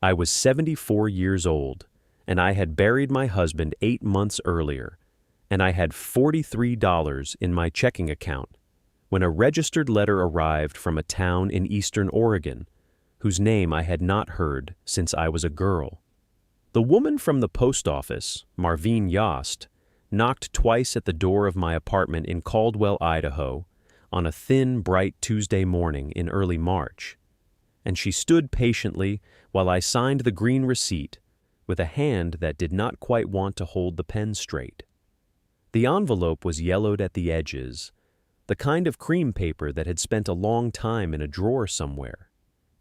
I was 74 years old, and I had buried my husband 8 months earlier, and I had $43 in my checking account when a registered letter arrived from a town in eastern Oregon, whose name I had not heard since I was a girl. The woman from the post office, Marvine Yost, knocked twice at the door of my apartment in Caldwell, Idaho, on a thin, bright Tuesday morning in early March, and she stood patiently while I signed the green receipt with a hand that did not quite want to hold the pen straight. The envelope was yellowed at the edges, the kind of cream paper that had spent a long time in a drawer somewhere,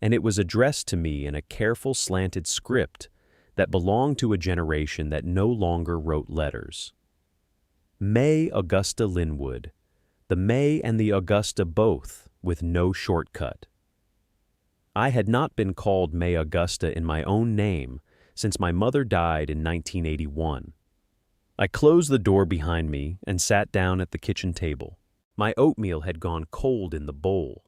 and it was addressed to me in a careful slanted script that belonged to a generation that no longer wrote letters. May Augusta Linwood, the May and the Augusta both, with no shortcut. I had not been called May Augusta in my own name since my mother died in 1981. I closed the door behind me and sat down at the kitchen table. My oatmeal had gone cold in the bowl.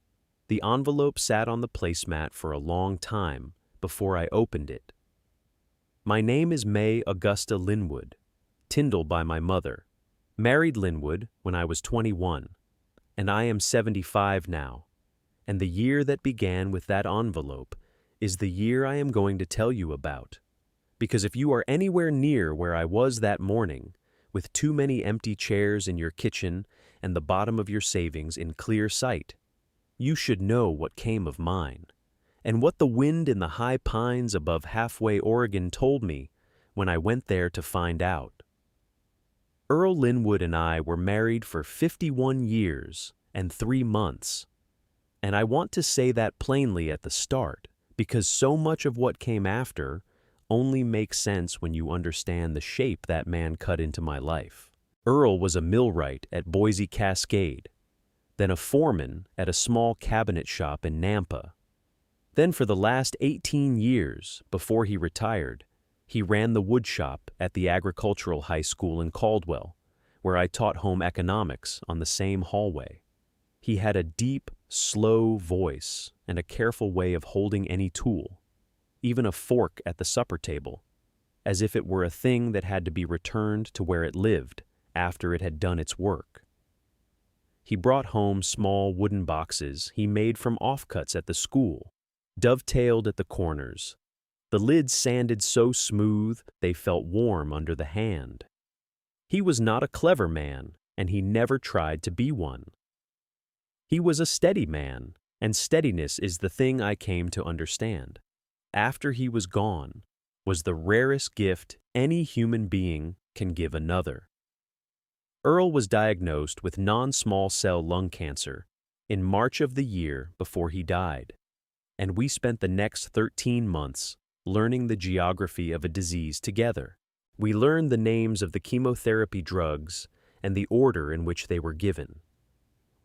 The envelope sat on the placemat for a long time before I opened it. My name is May Augusta Linwood, Tyndall by my mother. Married Linwood when I was 21, and I am 75 now. And the year that began with that envelope is the year I am going to tell you about. Because if you are anywhere near where I was that morning, with too many empty chairs in your kitchen and the bottom of your savings in clear sight, you should know what came of mine, and what the wind in the high pines above halfway Oregon told me when I went there to find out. Earl Linwood and I were married for 51 years and 3 months. And I want to say that plainly at the start, because so much of what came after only makes sense when you understand the shape that man cut into my life. Earl was a millwright at Boise Cascade, then a foreman at a small cabinet shop in Nampa. Then for the last 18 years, before he retired, he ran the wood shop at the agricultural high school in Caldwell, where I taught home economics on the same hallway. He had a deep, slow voice and a careful way of holding any tool, even a fork at the supper table, as if it were a thing that had to be returned to where it lived after it had done its work. He brought home small wooden boxes he made from offcuts at the school, dovetailed at the corners. The lids sanded so smooth they felt warm under the hand. He was not a clever man, and he never tried to be one. He was a steady man, and steadiness is the thing I came to understand, after he was gone, was the rarest gift any human being can give another. Earl was diagnosed with non-small cell lung cancer in March of the year before he died, and we spent the next 13 months learning the geography of a disease together. We learned the names of the chemotherapy drugs and the order in which they were given.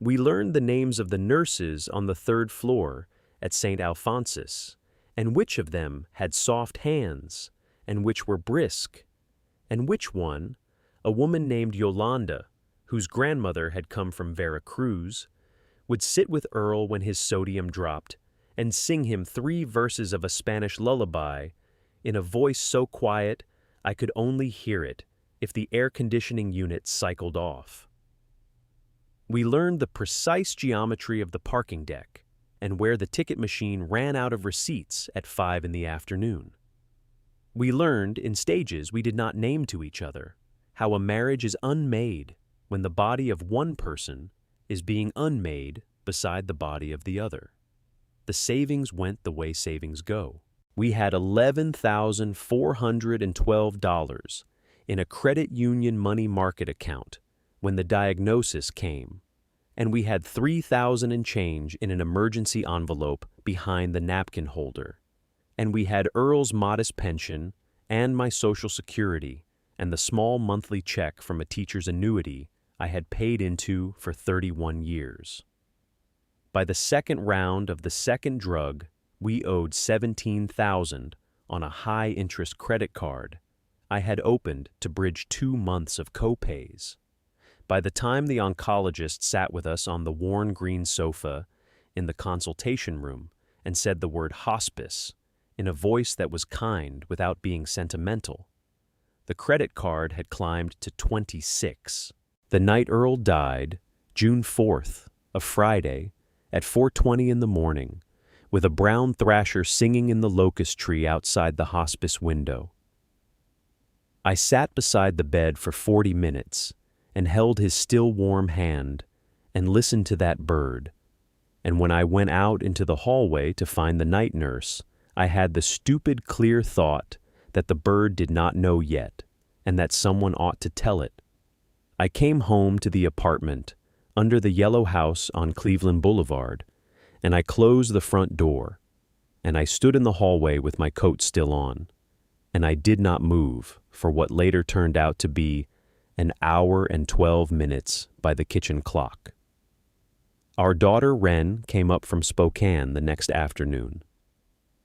We learned the names of the nurses on the 3rd floor at St. Alphonsus, and which of them had soft hands, and which were brisk, and which one, a woman named Yolanda, whose grandmother had come from Veracruz, would sit with Earl when his sodium dropped and sing him 3 verses of a Spanish lullaby in a voice so quiet I could only hear it if the air conditioning unit cycled off. We learned the precise geometry of the parking deck and where the ticket machine ran out of receipts at 5 in the afternoon. We learned, in stages we did not name to each other, how a marriage is unmade when the body of one person is being unmade beside the body of the other. The savings went the way savings go. We had $11,412 in a credit union money market account when the diagnosis came, and we had $3,000 and change in an emergency envelope behind the napkin holder, and we had Earl's modest pension and my Social Security and the small monthly check from a teacher's annuity I had paid into for 31 years. By the second round of the second drug, we owed $17,000 on a high-interest credit card I had opened to bridge 2 months of co-pays. By the time the oncologist sat with us on the worn green sofa in the consultation room and said the word hospice, in a voice that was kind without being sentimental. The credit card had climbed to 26. The night Earl died, June 4th, a Friday, at 4:20 in the morning, with a brown thrasher singing in the locust tree outside the hospice window. I sat beside the bed for 40 minutes and held his still warm hand and listened to that bird. And when I went out into the hallway to find the night nurse, I had the stupid, clear thought that the bird did not know yet, and that someone ought to tell it. I came home to the apartment under the yellow house on Cleveland Boulevard, and I closed the front door, and I stood in the hallway with my coat still on, and I did not move for what later turned out to be an hour and 12 minutes by the kitchen clock. Our daughter Wren came up from Spokane the next afternoon.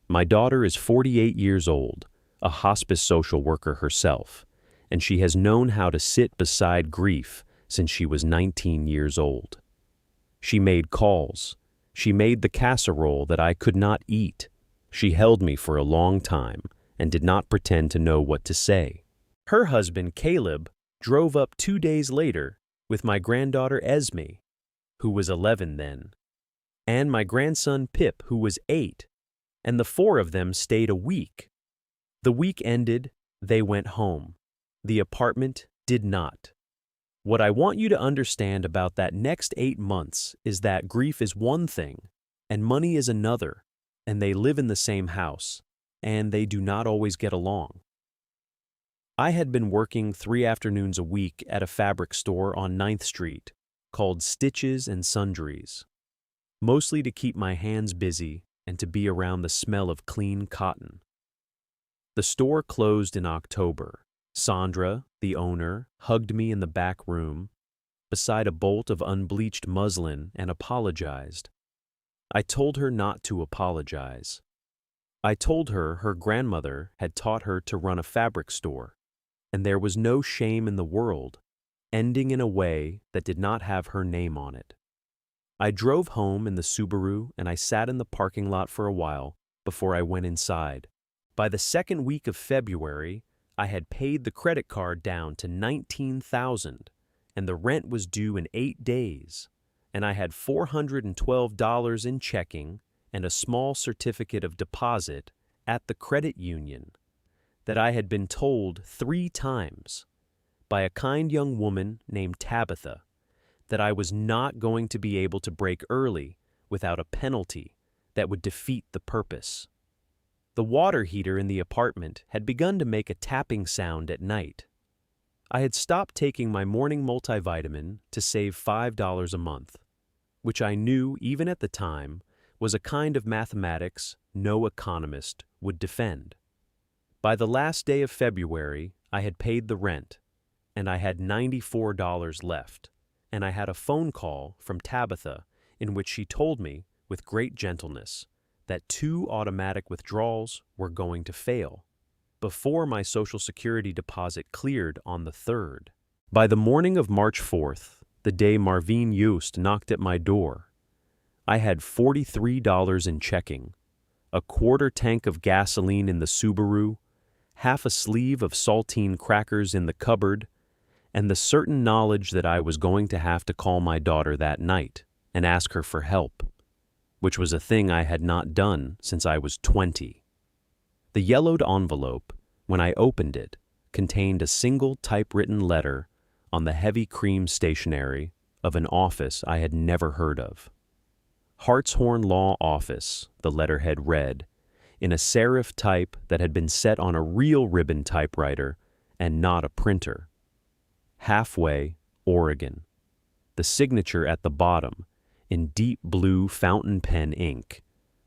My daughter is 48 years old, a hospice social worker herself, and she has known how to sit beside grief since she was 19 years old. She made calls. She made the casserole that I could not eat. She held me for a long time and did not pretend to know what to say. Her husband, Caleb, drove up 2 days later with my granddaughter Esme, who was 11 then, and my grandson Pip, who was 8, and the 4 of them stayed a week. The week ended, they went home. The apartment did not. What I want you to understand about that next 8 months is that grief is one thing, and money is another, and they live in the same house, and they do not always get along. I had been working 3 afternoons a week at a fabric store on 9th Street called Stitches and Sundries, mostly to keep my hands busy and to be around the smell of clean cotton. The store closed in October. Sandra, the owner, hugged me in the back room beside a bolt of unbleached muslin and apologized. I told her not to apologize. I told her her grandmother had taught her to run a fabric store, and there was no shame in the world, ending in a way that did not have her name on it. I drove home in the Subaru and I sat in the parking lot for a while before I went inside. By the second week of February, I had paid the credit card down to $19,000, and the rent was due in 8 days, and I had $412 in checking and a small certificate of deposit at the credit union that I had been told 3 times by a kind young woman named Tabitha that I was not going to be able to break early without a penalty that would defeat the purpose. The water heater in the apartment had begun to make a tapping sound at night. I had stopped taking my morning multivitamin to save $5 a month, which I knew, even at the time, was a kind of mathematics no economist would defend. By the last day of February, I had paid the rent, and I had $94 left, and I had a phone call from Tabitha in which she told me, with great gentleness, that 2 automatic withdrawals were going to fail before my Social Security deposit cleared on the 3rd. By the morning of March 4th, the day Marvin Yost knocked at my door, I had $43 in checking, a quarter tank of gasoline in the Subaru, half a sleeve of saltine crackers in the cupboard, and the certain knowledge that I was going to have to call my daughter that night and ask her for help, which was a thing I had not done since I was 20. The yellowed envelope, when I opened it, contained a single typewritten letter on the heavy cream stationery of an office I had never heard of. Hartshorn Law Office, the letterhead read, in a serif type that had been set on a real ribbon typewriter and not a printer. Halfway, Oregon. The signature at the bottom, in deep blue fountain pen ink,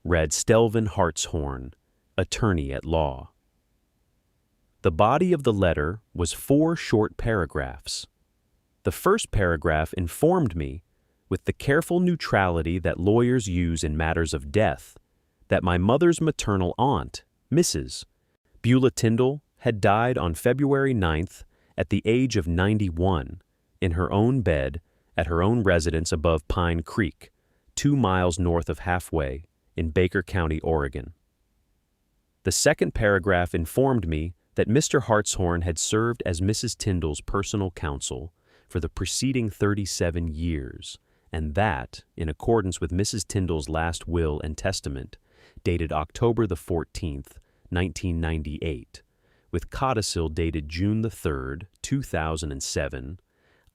read Stelvin Hartshorn, attorney at law. The body of the letter was 4 short paragraphs. The first paragraph informed me, with the careful neutrality that lawyers use in matters of death, that my mother's maternal aunt, Mrs. Beulah Tyndall, had died on February 9th at the age of 91 in her own bed at her own residence above Pine Creek, 2 miles north of Halfway in Baker County, Oregon. The second paragraph informed me that Mr. Hartshorn had served as Mrs. Tyndall's personal counsel for the preceding 37 years, and that, in accordance with Mrs. Tyndall's last will and testament, dated October the 14th, 1998, with codicil dated June the 3rd, 2007,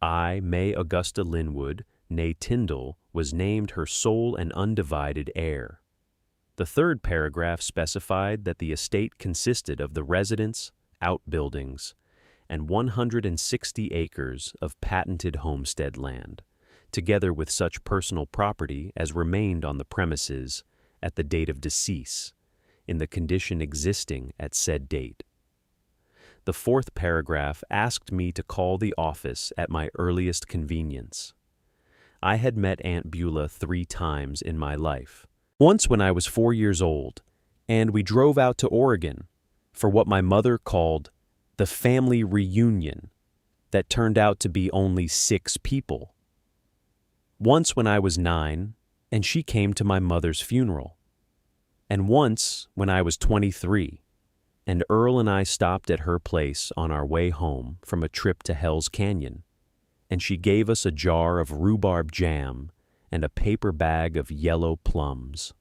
I, May Augusta Linwood, née Tyndall, was named her sole and undivided heir. The third paragraph specified that the estate consisted of the residence, outbuildings, and 160 acres of patented homestead land, together with such personal property as remained on the premises at the date of decease, in the condition existing at said date. The fourth paragraph asked me to call the office at my earliest convenience. I had met Aunt Beulah 3 times in my life. Once when I was 4 years old, and we drove out to Oregon for what my mother called the family reunion that turned out to be only 6 people. Once when I was 9, and she came to my mother's funeral. And once when I was 23, and Earl and I stopped at her place on our way home from a trip to Hell's Canyon, and she gave us a jar of rhubarb jam and a paper bag of yellow plums.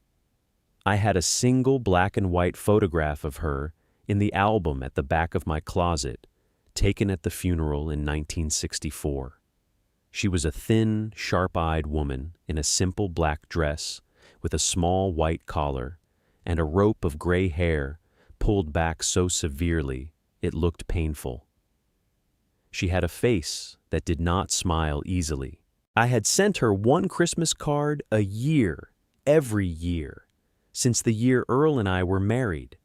I had a single black and white photograph of her in the album at the back of my closet, taken at the funeral in 1964. She was a thin, sharp-eyed woman in a simple black dress with a small white collar and a rope of gray hair pulled back so severely it looked painful. She had a face that did not smile easily. I had sent her one Christmas card a year, every year, since the year Earl and I were married,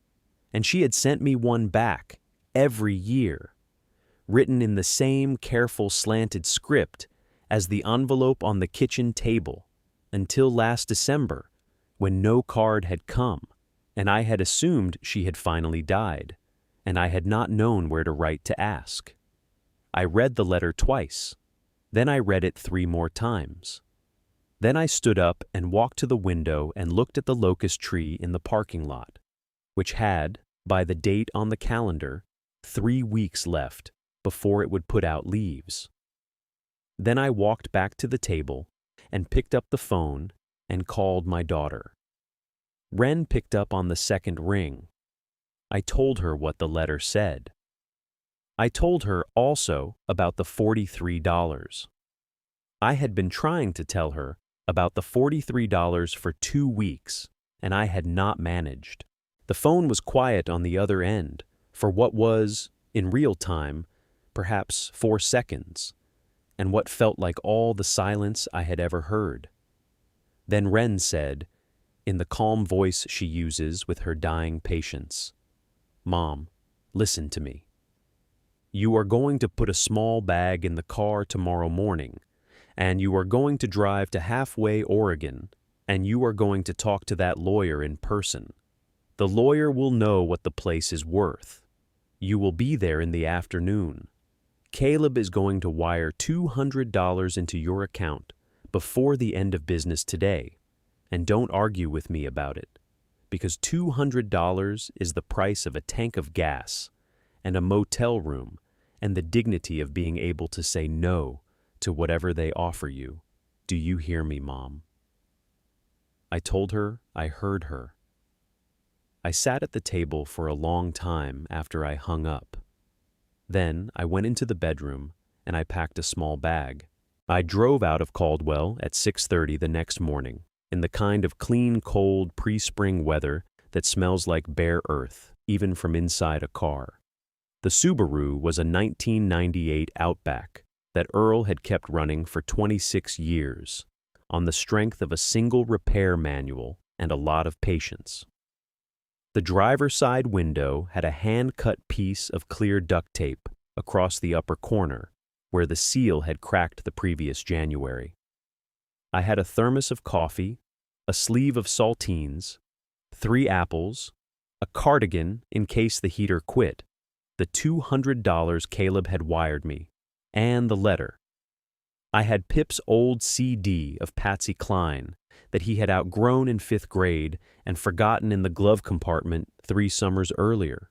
and she had sent me one back every year, written in the same careful slanted script as the envelope on the kitchen table, until last December, when no card had come, and I had assumed she had finally died, and I had not known where to write to ask. I read the letter twice. Then I read it 3 more times. Then I stood up and walked to the window and looked at the locust tree in the parking lot, which had, by the date on the calendar, 3 weeks left before it would put out leaves. Then I walked back to the table and picked up the phone and called my daughter. Wren picked up on the second ring. I told her what the letter said. I told her also about the $43. I had been trying to tell her about the $43 for 2 weeks, and I had not managed. The phone was quiet on the other end for what was, in real time, perhaps 4 seconds, and what felt like all the silence I had ever heard. Then Wren said, in the calm voice she uses with her dying patients, "Mom, listen to me. You are going to put a small bag in the car tomorrow morning, and you are going to drive to Halfway, Oregon, and you are going to talk to that lawyer in person. The lawyer will know what the place is worth. You will be there in the afternoon. Caleb is going to wire $200 into your account before the end of business today, and don't argue with me about it, because $200 is the price of a tank of gas and a motel room and the dignity of being able to say no to whatever they offer you. Do you hear me, Mom?" I told her I heard her. I sat at the table for a long time after I hung up. Then I went into the bedroom and I packed a small bag. I drove out of Caldwell at 6:30 the next morning, in the kind of clean, cold, pre-spring weather that smells like bare earth, even from inside a car. The Subaru was a 1998 Outback that Earl had kept running for 26 years, on the strength of a single repair manual and a lot of patience. The driver's side window had a hand-cut piece of clear duct tape across the upper corner, where the seal had cracked the previous January. I had a thermos of coffee, a sleeve of saltines, 3 apples, a cardigan in case the heater quit, the $200 Caleb had wired me, and the letter. I had Pip's old CD of Patsy Cline that he had outgrown in 5th grade and forgotten in the glove compartment 3 summers earlier.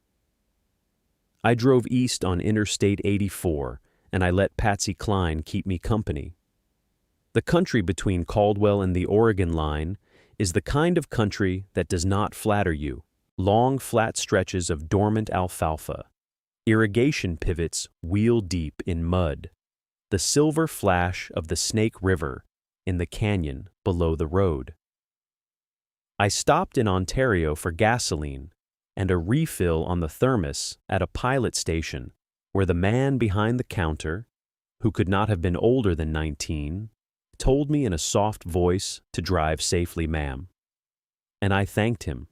I drove east on Interstate 84, and I let Patsy Cline keep me company. The country between Caldwell and the Oregon line is the kind of country that does not flatter you. Long, flat stretches of dormant alfalfa, irrigation pivots wheel-deep in mud, the silver flash of the Snake River in the canyon below the road. I stopped in Ontario for gasoline and a refill on the thermos at a pilot station where the man behind the counter, who could not have been older than 19, told me in a soft voice to drive safely, ma'am. And I thanked him,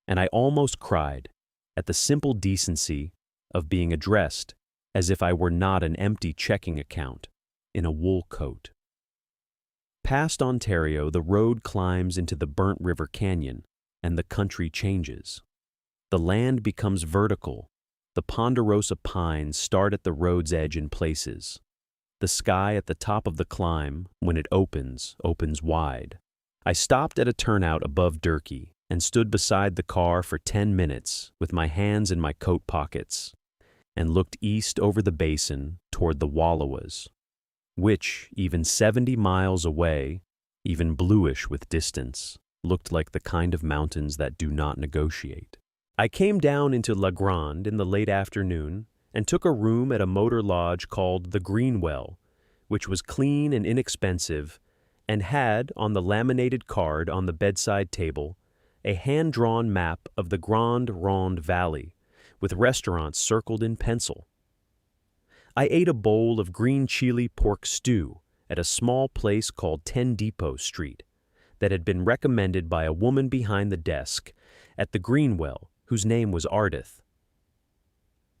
and I almost cried at the simple decency of being addressed as if I were not an empty checking account in a wool coat. Past Ontario, the road climbs into the Burnt River Canyon, and the country changes. The land becomes vertical. The ponderosa pines start at the road's edge in places. The sky at the top of the climb, when it opens wide. I stopped at a turnout above Durkee and stood beside the car for 10 minutes with my hands in my coat pockets and looked east over the basin toward the Wallowas, which, even 70 miles away, even bluish with distance, looked like the kind of mountains that do not negotiate. I came down into La Grande in the late afternoon and took a room at a motor lodge called the Greenwell, which was clean and inexpensive and had, on the laminated card on the bedside table, a hand-drawn map of the Grande Ronde Valley, with restaurants circled in pencil. I ate a bowl of green chili pork stew at a small place called 10 Depot Street that had been recommended by a woman behind the desk at the Greenwell, whose name was Ardith.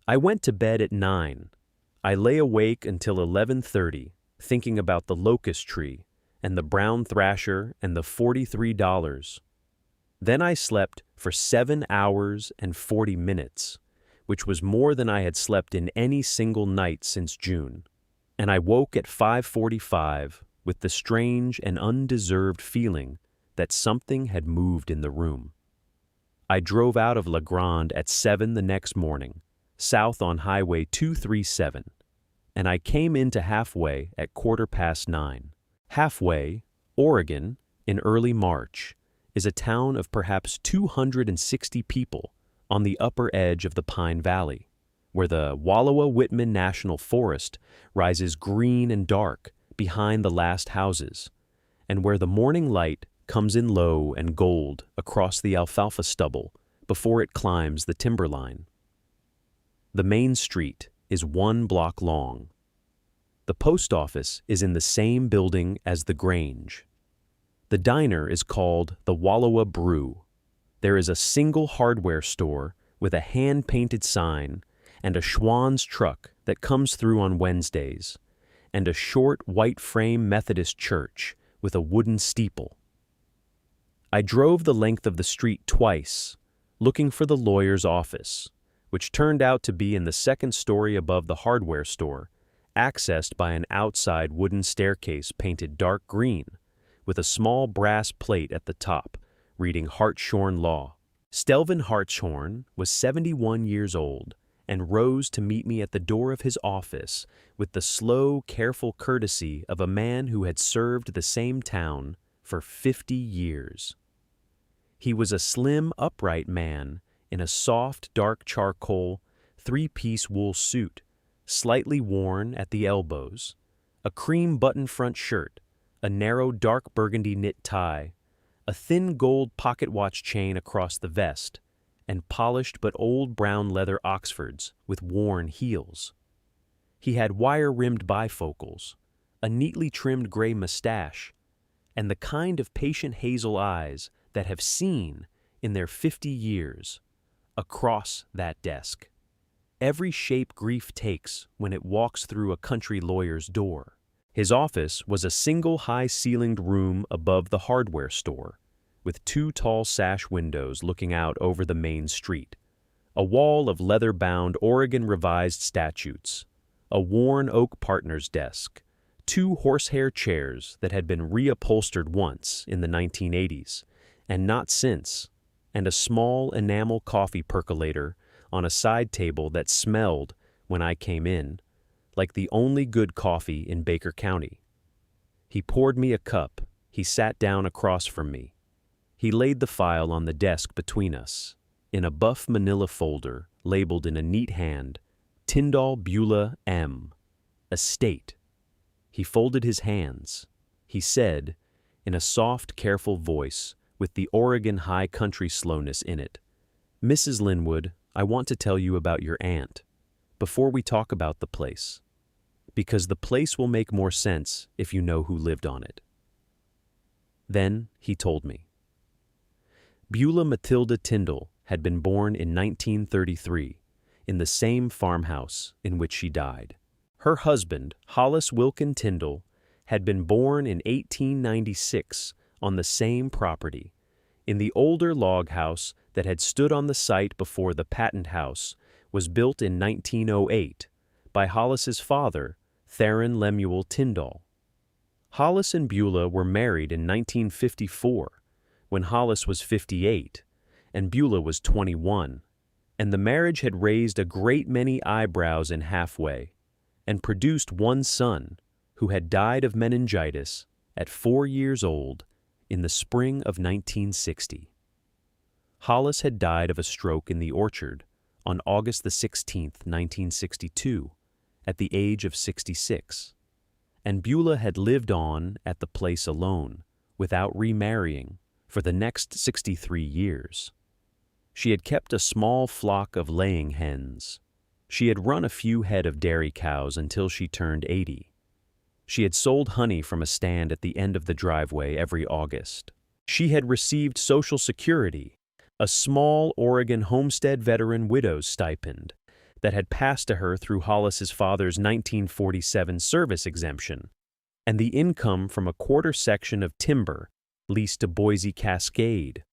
I went to bed at 9. I lay awake until 11:30, thinking about the locust tree and the brown thrasher and the $43. Then I slept for 7 hours and 40 minutes, which was more than I had slept in any single night since June, and I woke at 5:45 with the strange and undeserved feeling that something had moved in the room. I drove out of La Grande at 7 the next morning, south on Highway 237, and I came into Halfway at 9:15. Halfway, Oregon, in early March, is a town of perhaps 260 people on the upper edge of the Pine Valley, where the Wallowa-Whitman National Forest rises green and dark behind the last houses, and where the morning light comes in low and gold across the alfalfa stubble before it climbs the timberline. The main street is 1 block long. The post office is in the same building as the Grange. The diner is called the Wallowa Brew. There is a single hardware store with a hand-painted sign and a Schwann's truck that comes through on Wednesdays, and a short white-frame Methodist church with a wooden steeple. I drove the length of the street twice, looking for the lawyer's office, which turned out to be in the 2nd story above the hardware store, accessed by an outside wooden staircase painted dark green, with a small brass plate at the top, reading Hartshorn Law. Stelvin Hartshorn was 71 years old and rose to meet me at the door of his office with the slow, careful courtesy of a man who had served the same town for 50 years. He was a slim, upright man in a soft, dark charcoal, 3-piece wool suit, slightly worn at the elbows, a cream button front shirt, a narrow dark burgundy knit tie, a thin gold pocket watch chain across the vest, and polished but old brown leather Oxfords with worn heels. He had wire-rimmed bifocals, a neatly trimmed gray mustache, and the kind of patient hazel eyes that have seen, in their 50 years, across that desk every shape grief takes when it walks through a country lawyer's door. His office was a single high-ceilinged room above the hardware store, with 2 tall sash windows looking out over the main street, a wall of leather-bound Oregon Revised statutes, a worn oak partner's desk, 2 horsehair chairs that had been reupholstered once in the 1980s, and not since, and a small enamel coffee percolator on a side table that smelled, when I came in, like the only good coffee in Baker County. He poured me a cup. He sat down across from me. He laid the file on the desk between us, in a buff manila folder labeled in a neat hand, Tyndall Beulah M. Estate. He folded his hands. He said, in a soft, careful voice with the Oregon high country slowness in it, "Mrs. Linwood, I want to tell you about your aunt, before we talk about the place, because the place will make more sense if you know who lived on it." Then he told me. Beulah Matilda Tyndall had been born in 1933 in the same farmhouse in which she died. Her husband, Hollis Wilkin Tyndall, had been born in 1896 on the same property, in the older log house that had stood on the site before the Patent House was built in 1908 by Hollis's father, Theron Lemuel Tyndall. Hollis and Beulah were married in 1954, when Hollis was 58 and Beulah was 21, and the marriage had raised a great many eyebrows in Halfway and produced one son who had died of meningitis at 4 years old in the spring of 1960. Hollis had died of a stroke in the orchard on August the 16th, 1962, at the age of 66, and Beulah had lived on at the place alone, without remarrying, for the next 63 years. She had kept a small flock of laying hens. She had run a few head of dairy cows until she turned 80. She had sold honey from a stand at the end of the driveway every August. She had received Social Security, a small Oregon homestead veteran widow's stipend that had passed to her through Hollis's father's 1947 service exemption, and the income from a quarter section of timber leased to Boise Cascade,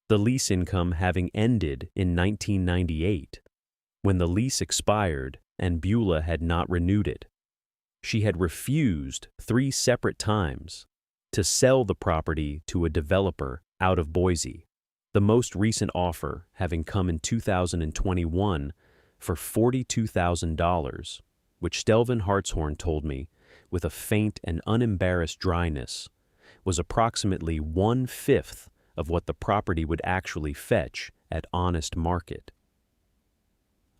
the lease income having ended in 1998, when the lease expired and Beulah had not renewed it. She had refused 3 separate times to sell the property to a developer out of Boise, the most recent offer having come in 2021 for $42,000, which Stelvin Hartshorn told me, with a faint and unembarrassed dryness, was approximately 1/5 of what the property would actually fetch at honest market.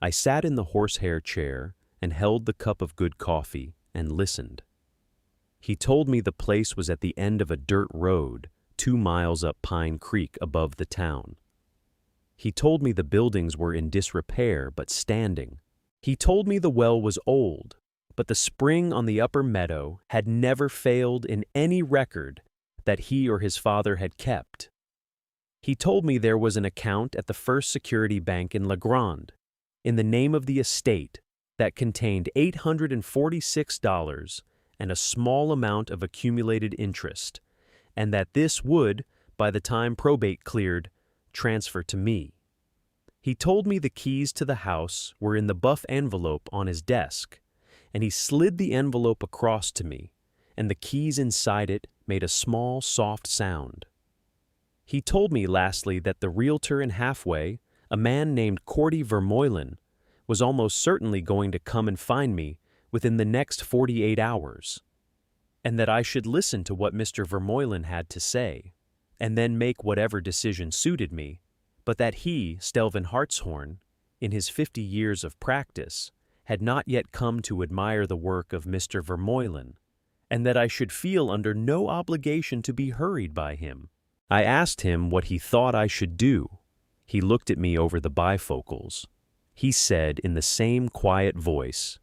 I sat in the horsehair chair and held the cup of good coffee and listened. He told me the place was at the end of a dirt road 2 miles up Pine Creek above the town. He told me the buildings were in disrepair but standing. He told me the well was old, but the spring on the upper meadow had never failed in any record that he or his father had kept. He told me there was an account at the First Security Bank in La Grande, in the name of the estate, that contained $846 and a small amount of accumulated interest, and that this would, by the time probate cleared, transfer to me. He told me the keys to the house were in the buff envelope on his desk, and he slid the envelope across to me, and the keys inside it made a small, soft sound. He told me lastly that the realtor in Halfway, a man named Cordy Vermeulen, was almost certainly going to come and find me within the next 48 hours, and that I should listen to what Mr. Vermeulen had to say, and then make whatever decision suited me, but that he, Stelvin Hartshorn, in his 50 years of practice, had not yet come to admire the work of Mr. Vermeulen, and that I should feel under no obligation to be hurried by him. I asked him what he thought I should do. He looked at me over the bifocals. He said in the same quiet voice,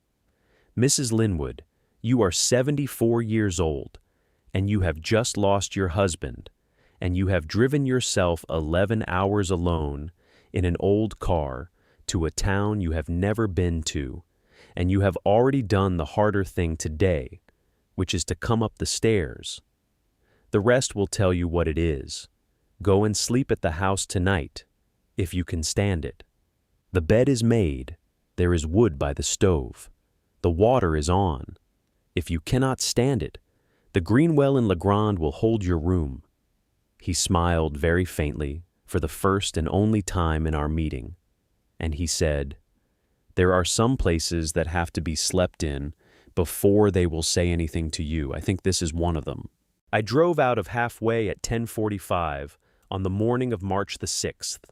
"Mrs. Linwood, you are 74 years old, and you have just lost your husband, and you have driven yourself 11 hours alone in an old car to a town you have never been to, and you have already done the harder thing today, which is to come up the stairs. The rest will tell you what it is. Go and sleep at the house tonight, if you can stand it. The bed is made, there is wood by the stove, the water is on. If you cannot stand it, the Greenwell in Legrand will hold your room." He smiled very faintly for the first and only time in our meeting, and he said, "There are some places that have to be slept in before they will say anything to you. I think this is one of them." I drove out of Halfway at 10:45 on the morning of March the 6th,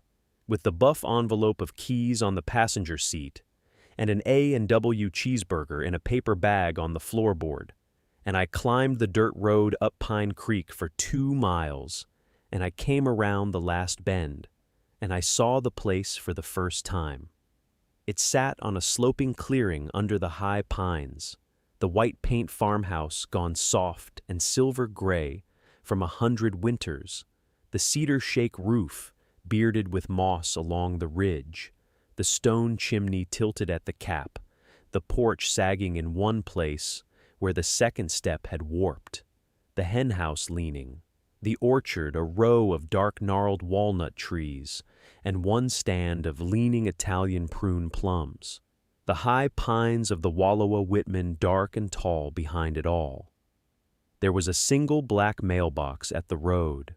with the buff envelope of keys on the passenger seat and an A&W cheeseburger in a paper bag on the floorboard, and I climbed the dirt road up Pine Creek for 2 miles, and I came around the last bend, and I saw the place for the first time. It sat on a sloping clearing under the high pines, the white paint farmhouse gone soft and silver gray from 100 winters, the cedar shake roof bearded with moss along the ridge, the stone chimney tilted at the cap, the porch sagging in one place where the second step had warped, the henhouse leaning, the orchard a row of dark gnarled walnut trees, and one stand of leaning Italian prune plums, the high pines of the Wallowa Whitman dark and tall behind it all. There was a single black mailbox at the road.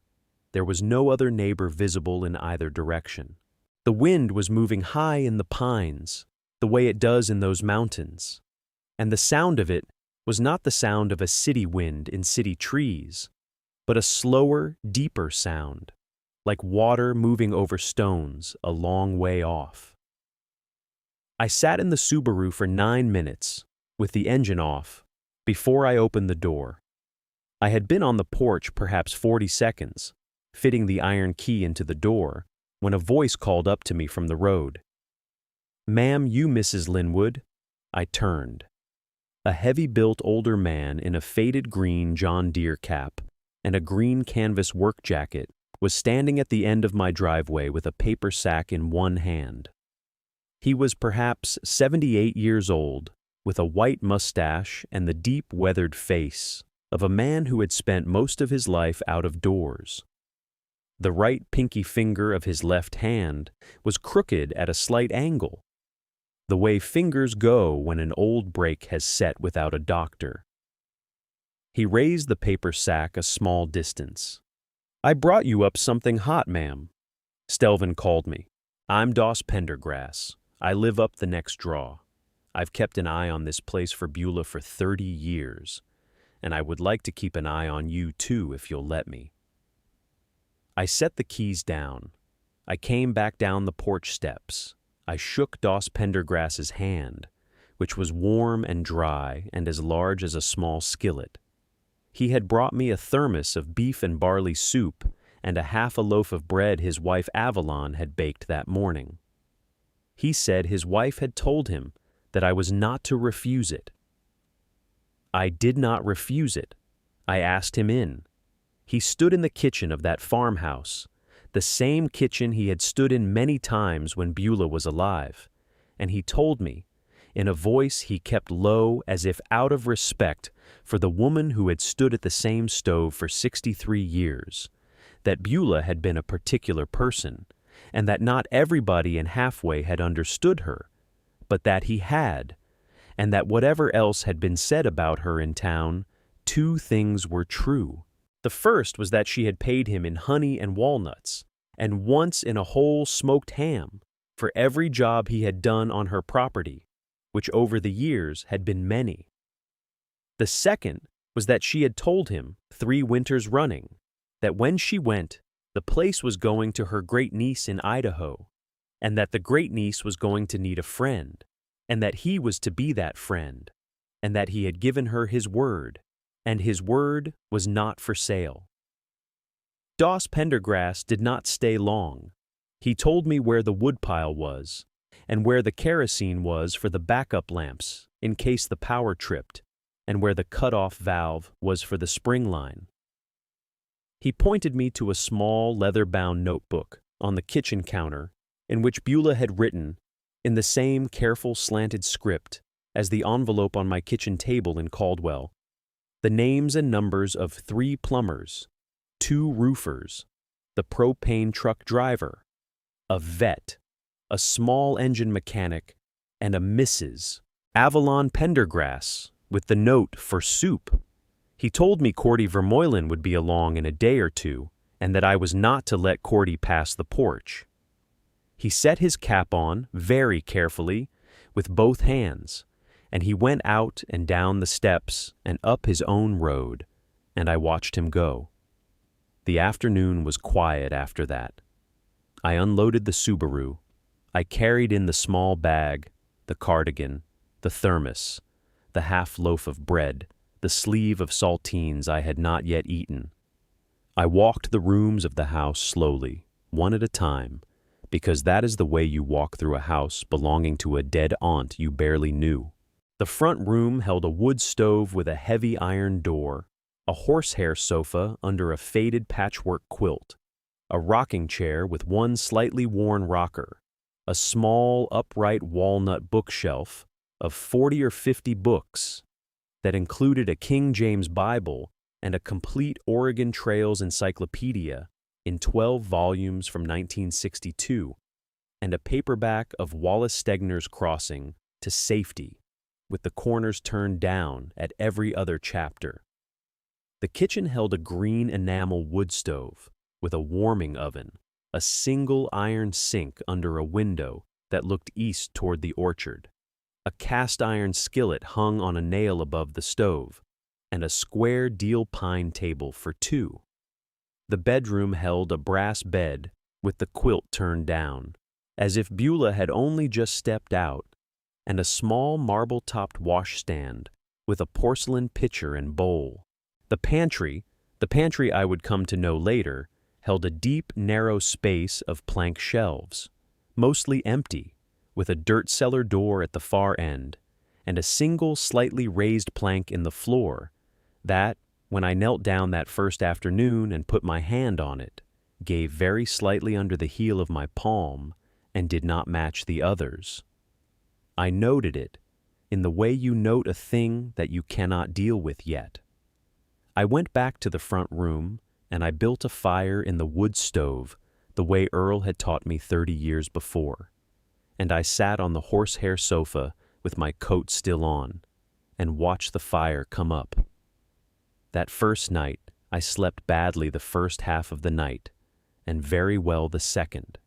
There was no other neighbor visible in either direction. The wind was moving high in the pines, the way it does in those mountains, and the sound of it was not the sound of a city wind in city trees, but a slower, deeper sound, like water moving over stones a long way off. I sat in the Subaru for 9 minutes, with the engine off, before I opened the door. I had been on the porch perhaps 40 seconds, fitting the iron key into the door, when a voice called up to me from the road. "Ma'am, you Mrs. Linwood?" I turned. A heavy-built older man in a faded green John Deere cap and a green canvas work jacket was standing at the end of my driveway with a paper sack in one hand. He was perhaps 78 years old, with a white mustache and the deep weathered face of a man who had spent most of his life out of doors. The right pinky finger of his left hand was crooked at a slight angle, the way fingers go when an old brake has set without a doctor. He raised the paper sack a small distance. "I brought you up something hot, ma'am," Stelvin called me. "I'm Doss Pendergrass. I live up the next draw. I've kept an eye on this place for Beulah for 30 years, and I would like to keep an eye on you too if you'll let me." I set the keys down. I came back down the porch steps. I shook Doss Pendergrass's hand, which was warm and dry and as large as a small skillet. He had brought me a thermos of beef and barley soup and a half a loaf of bread his wife Avalon had baked that morning. He said his wife had told him that I was not to refuse it. I did not refuse it. I asked him in. He stood in the kitchen of that farmhouse, the same kitchen he had stood in many times when Beulah was alive, and he told me, in a voice he kept low as if out of respect for the woman who had stood at the same stove for 63 years, that Beulah had been a particular person, and that not everybody in Halfway had understood her, but that he had, and that whatever else had been said about her in town, 2 things were true. The first was that she had paid him in honey and walnuts, and once in a whole smoked ham, for every job he had done on her property, which over the years had been many. The second was that she had told him 3 winters running that when she went, the place was going to her great-niece in Idaho, and that the great-niece was going to need a friend, and that he was to be that friend, and that he had given her his word, and his word was not for sale. Doss Pendergrass did not stay long. He told me where the woodpile was, and where the kerosene was for the backup lamps in case the power tripped, and where the cut-off valve was for the spring line. He pointed me to a small leather-bound notebook on the kitchen counter in which Beulah had written, in the same careful slanted script as the envelope on my kitchen table in Caldwell, the names and numbers of 3 plumbers, 2 roofers, the propane truck driver, a vet, a small engine mechanic, and a Mrs. Avalon Pendergrass, with the note for soup. He told me Cordy Vermeulen would be along in a day or two, and that I was not to let Cordy pass the porch. He set his cap on, very carefully, with both hands, and he went out and down the steps and up his own road, and I watched him go. The afternoon was quiet after that. I unloaded the Subaru. I carried in the small bag, the cardigan, the thermos, the half loaf of bread, the sleeve of saltines I had not yet eaten. I walked the rooms of the house slowly, one at a time, because that is the way you walk through a house belonging to a dead aunt you barely knew. The front room held a wood stove with a heavy iron door, a horsehair sofa under a faded patchwork quilt, a rocking chair with one slightly worn rocker, a small upright walnut bookshelf of 40 or 50 books that included a King James Bible and a complete Oregon Trails encyclopedia in 12 volumes from 1962, and a paperback of Wallace Stegner's Crossing to Safety, with the corners turned down at every other chapter. The kitchen held a green enamel wood stove with a warming oven, a single iron sink under a window that looked east toward the orchard, a cast iron skillet hung on a nail above the stove, and a square deal pine table for two. The bedroom held a brass bed with the quilt turned down, as if Beulah had only just stepped out, and a small marble-topped washstand with a porcelain pitcher and bowl. The pantry I would come to know later, held a deep, narrow space of plank shelves, mostly empty, with a dirt cellar door at the far end, and a single slightly raised plank in the floor that, when I knelt down that first afternoon and put my hand on it, gave very slightly under the heel of my palm and did not match the others. I noted it in the way you note a thing that you cannot deal with yet. I went back to the front room and I built a fire in the wood stove the way Earl had taught me 30 years before, and I sat on the horsehair sofa with my coat still on and watched the fire come up. That first night, I slept badly the first half of the night, and very well the second.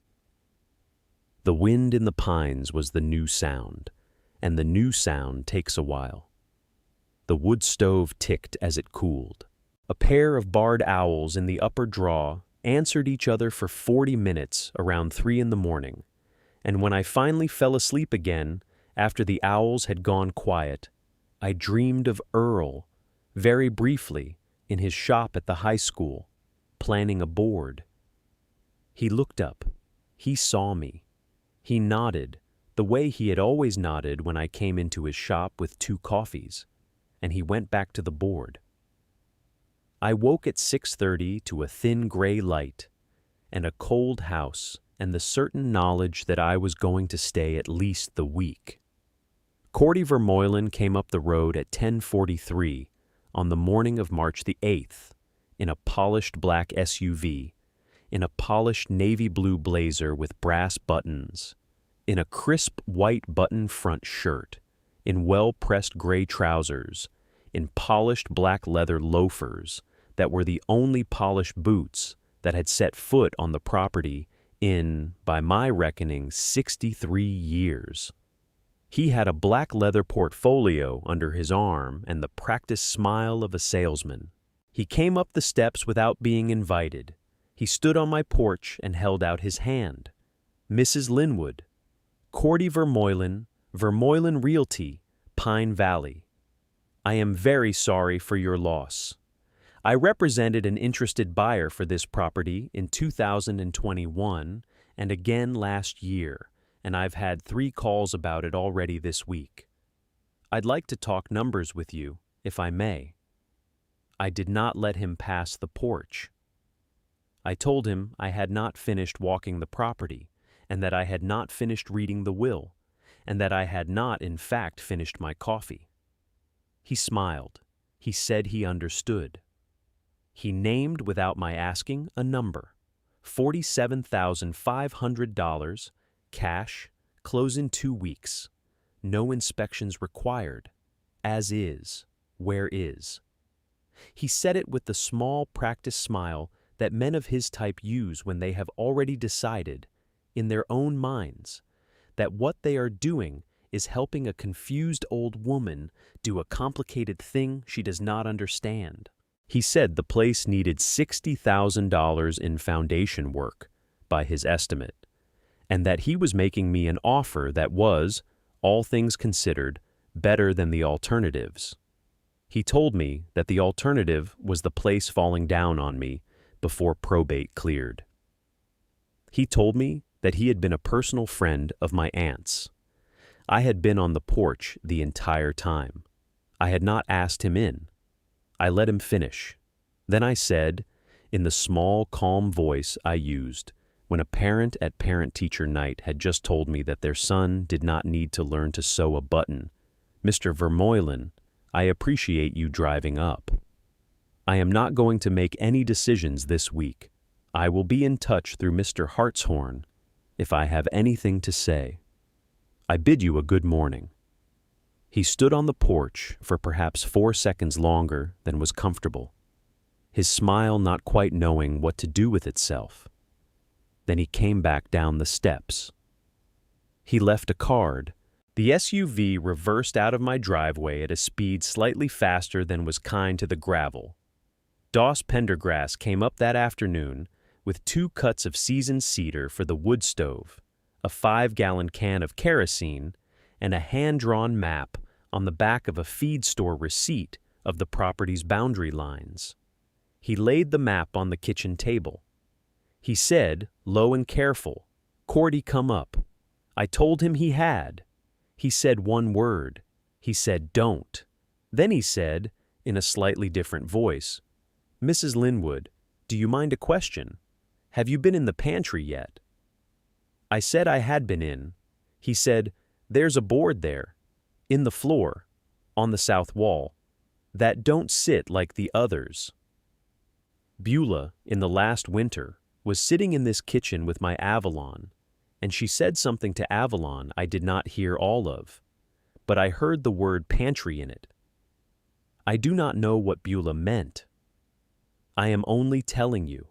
The wind in the pines was the new sound, and the new sound takes a while. The wood stove ticked as it cooled. A pair of barred owls in the upper draw answered each other for 40 minutes around 3 in the morning, and when I finally fell asleep again, after the owls had gone quiet, I dreamed of Earl, very briefly, in his shop at the high school, planning a board. He looked up. He saw me. He nodded, the way he had always nodded when I came into his shop with 2 coffees, and he went back to the board. I woke at 6:30 to a thin gray light, and a cold house, and the certain knowledge that I was going to stay at least the week. Cordy Vermeulen came up the road at 10:43 on the morning of March the 8th, in a polished black SUV, in a polished navy blue blazer with brass buttons, in a crisp white button front shirt, in well-pressed gray trousers, in polished black leather loafers that were the only polished boots that had set foot on the property in, by my reckoning, 63 years. He had a black leather portfolio under his arm and the practiced smile of a salesman. He came up the steps without being invited. He stood on my porch and held out his hand. Mrs. Linwood, Cordy Vermeulen, Vermeulen Realty, Pine Valley. I am very sorry for your loss. I represented an interested buyer for this property in 2021 and again last year, and I've had 3 calls about it already this week. I'd like to talk numbers with you, if I may. I did not let him pass the porch. I told him I had not finished walking the property, and that I had not finished reading the will, and that I had not, in fact, finished my coffee. He smiled. He said he understood. He named, without my asking, a number, $47,500, cash, close in 2 weeks, no inspections required, as is, where is. He said it with the small practiced smile that men of his type use when they have already decided, in their own minds, that what they are doing is helping a confused old woman do a complicated thing she does not understand. He said the place needed $60,000 in foundation work, by his estimate, and that he was making me an offer that was, all things considered, better than the alternatives. He told me that the alternative was the place falling down on me before probate cleared. He told me that he had been a personal friend of my aunt's. I had been on the porch the entire time. I had not asked him in. I let him finish. Then I said, in the small, calm voice I used when a parent at parent-teacher night had just told me that their son did not need to learn to sew a button, "Mr. Vermeulen, I appreciate you driving up. I am not going to make any decisions this week. I will be in touch through Mr. Hartshorn if I have anything to say. I bid you a good morning." He stood on the porch for perhaps 4 seconds longer than was comfortable, his smile not quite knowing what to do with itself. Then he came back down the steps. He left a card. The SUV reversed out of my driveway at a speed slightly faster than was kind to the gravel. Doss Pendergrass came up that afternoon with 2 cuts of seasoned cedar for the wood stove, a 5-gallon can of kerosene, and a hand-drawn map on the back of a feed store receipt of the property's boundary lines. He laid the map on the kitchen table. He said, low and careful, "Cordy, come up." I told him he had. He said one word. He said, "Don't." Then he said, in a slightly different voice, "Mrs. Linwood, do you mind a question? Have you been in the pantry yet?" I said I had been in. He said, "There's a board there, in the floor, on the south wall, that don't sit like the others." Beulah, in the last winter, was sitting in this kitchen with my Avalon, and she said something to Avalon I did not hear all of, but I heard the word pantry in it. I do not know what Beulah meant. I am only telling you.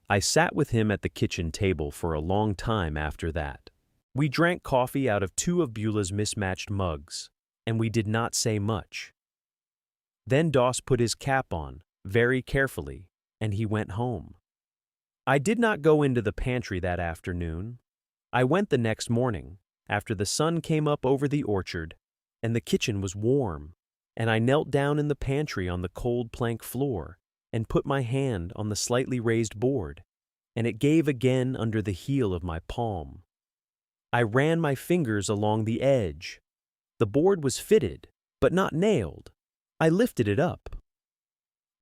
I sat with him at the kitchen table for a long time after that. We drank coffee out of 2 of Beulah's mismatched mugs, and we did not say much. Then Doss put his cap on, very carefully, and he went home. I did not go into the pantry that afternoon. I went the next morning, after the sun came up over the orchard, and the kitchen was warm, and I knelt down in the pantry on the cold plank floor and put my hand on the slightly raised board, and it gave again under the heel of my palm. I ran my fingers along the edge. The board was fitted, but not nailed. I lifted it up.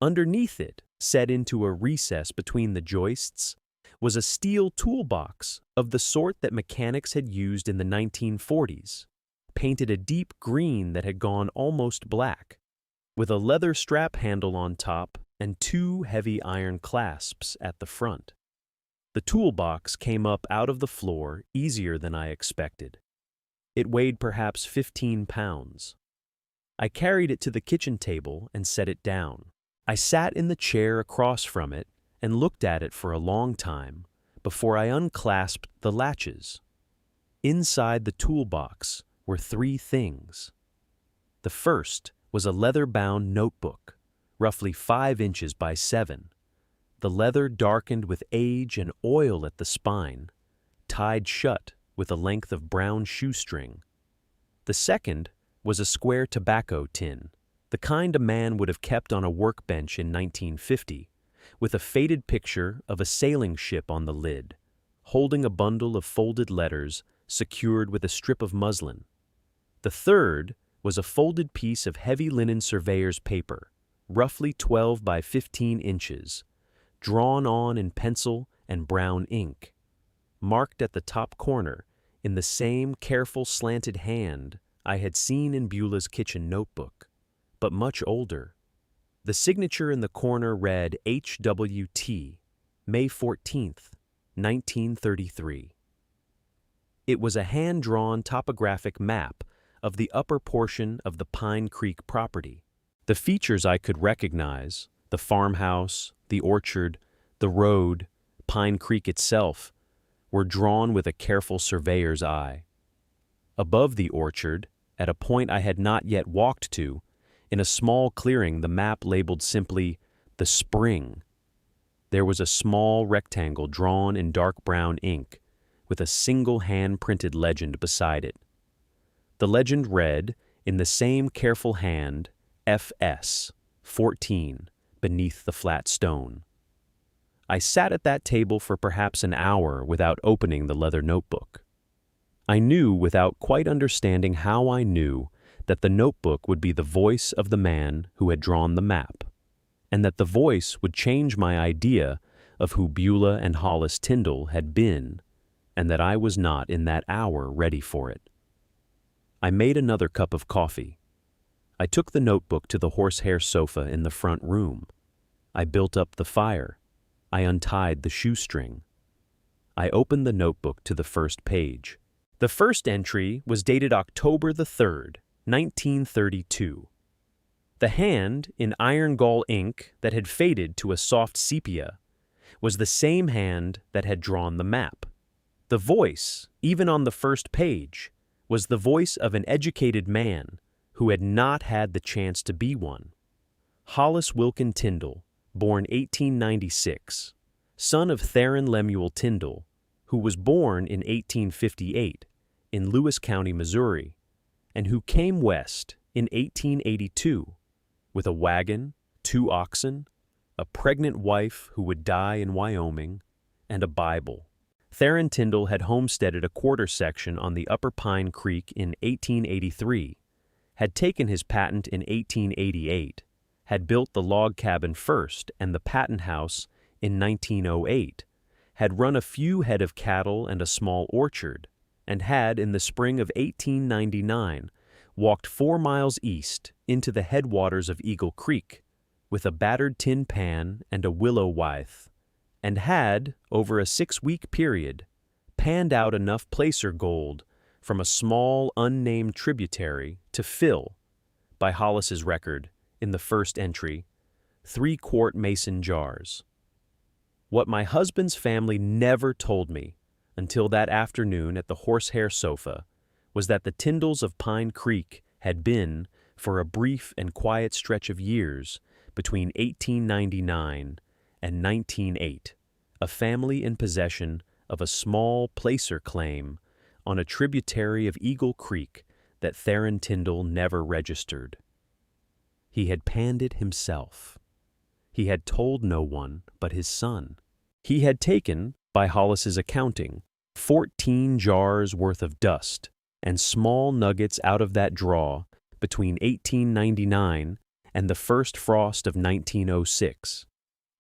Underneath it, set into a recess between the joists, was a steel toolbox of the sort that mechanics had used in the 1940s, painted a deep green that had gone almost black, with a leather strap handle on top and 2 heavy iron clasps at the front. The toolbox came up out of the floor easier than I expected. It weighed perhaps 15 pounds. I carried it to the kitchen table and set it down. I sat in the chair across from it and looked at it for a long time before I unclasped the latches. Inside the toolbox were 3 things. The first was a leather-bound notebook, roughly 5 inches by 7, the leather darkened with age and oil at the spine, tied shut with a length of brown shoestring. The second was a square tobacco tin, the kind a man would have kept on a workbench in 1950, with a faded picture of a sailing ship on the lid, holding a bundle of folded letters secured with a strip of muslin. The third was a folded piece of heavy linen surveyor's paper, roughly 12 by 15 inches, drawn on in pencil and brown ink, marked at the top corner in the same careful slanted hand I had seen in Beulah's kitchen notebook, but much older. The signature in the corner read HWT, May 14th, 1933. It was a hand-drawn topographic map of the upper portion of the Pine Creek property. The features I could recognize, the farmhouse, the orchard, the road, Pine Creek itself, were drawn with a careful surveyor's eye. Above the orchard, at a point I had not yet walked to, in a small clearing the map labeled simply, "The Spring." There was a small rectangle drawn in dark brown ink, with a single hand-printed legend beside it. The legend read, in the same careful hand, FS 14, beneath the flat stone. I sat at that table for perhaps an hour without opening the leather notebook. I knew, without quite understanding how I knew, that the notebook would be the voice of the man who had drawn the map, and that the voice would change my idea of who Beulah and Hollis Tyndall had been, and that I was not in that hour ready for it. I made another cup of coffee. I took the notebook to the horsehair sofa in the front room. I built up the fire. I untied the shoestring. I opened the notebook to the first page. The first entry was dated October the 3rd, 1932. The hand, in iron gall ink that had faded to a soft sepia, was the same hand that had drawn the map. The voice, even on the first page, was the voice of an educated man who had not had the chance to be one. Hollis Wilkin Tyndall, born 1896, son of Theron Lemuel Tyndall, who was born in 1858 in Lewis County, Missouri, and who came west in 1882 with a wagon, 2 oxen, a pregnant wife who would die in Wyoming, and a Bible. Theron Tyndall had homesteaded a quarter section on the Upper Pine Creek in 1883, had taken his patent in 1888, had built the log cabin first and the patent house in 1908, had run a few head of cattle and a small orchard, and had, in the spring of 1899, walked 4 miles east into the headwaters of Eagle Creek with a battered tin pan and a willow withe, and had, over a 6-week period, panned out enough placer gold from a small unnamed tributary to fill, by Hollis's record, in the first entry, 3-quart mason jars. What my husband's family never told me until that afternoon at the horsehair sofa was that the Tyndalls of Pine Creek had been, for a brief and quiet stretch of years between 1899 and 1908, a family in possession of a small placer claim on a tributary of Eagle Creek that Theron Tyndall never registered. He had panned it himself. He had told no one but his son. He had taken, by Hollis's accounting, 14 jars worth of dust and small nuggets out of that draw between 1899 and the first frost of 1906.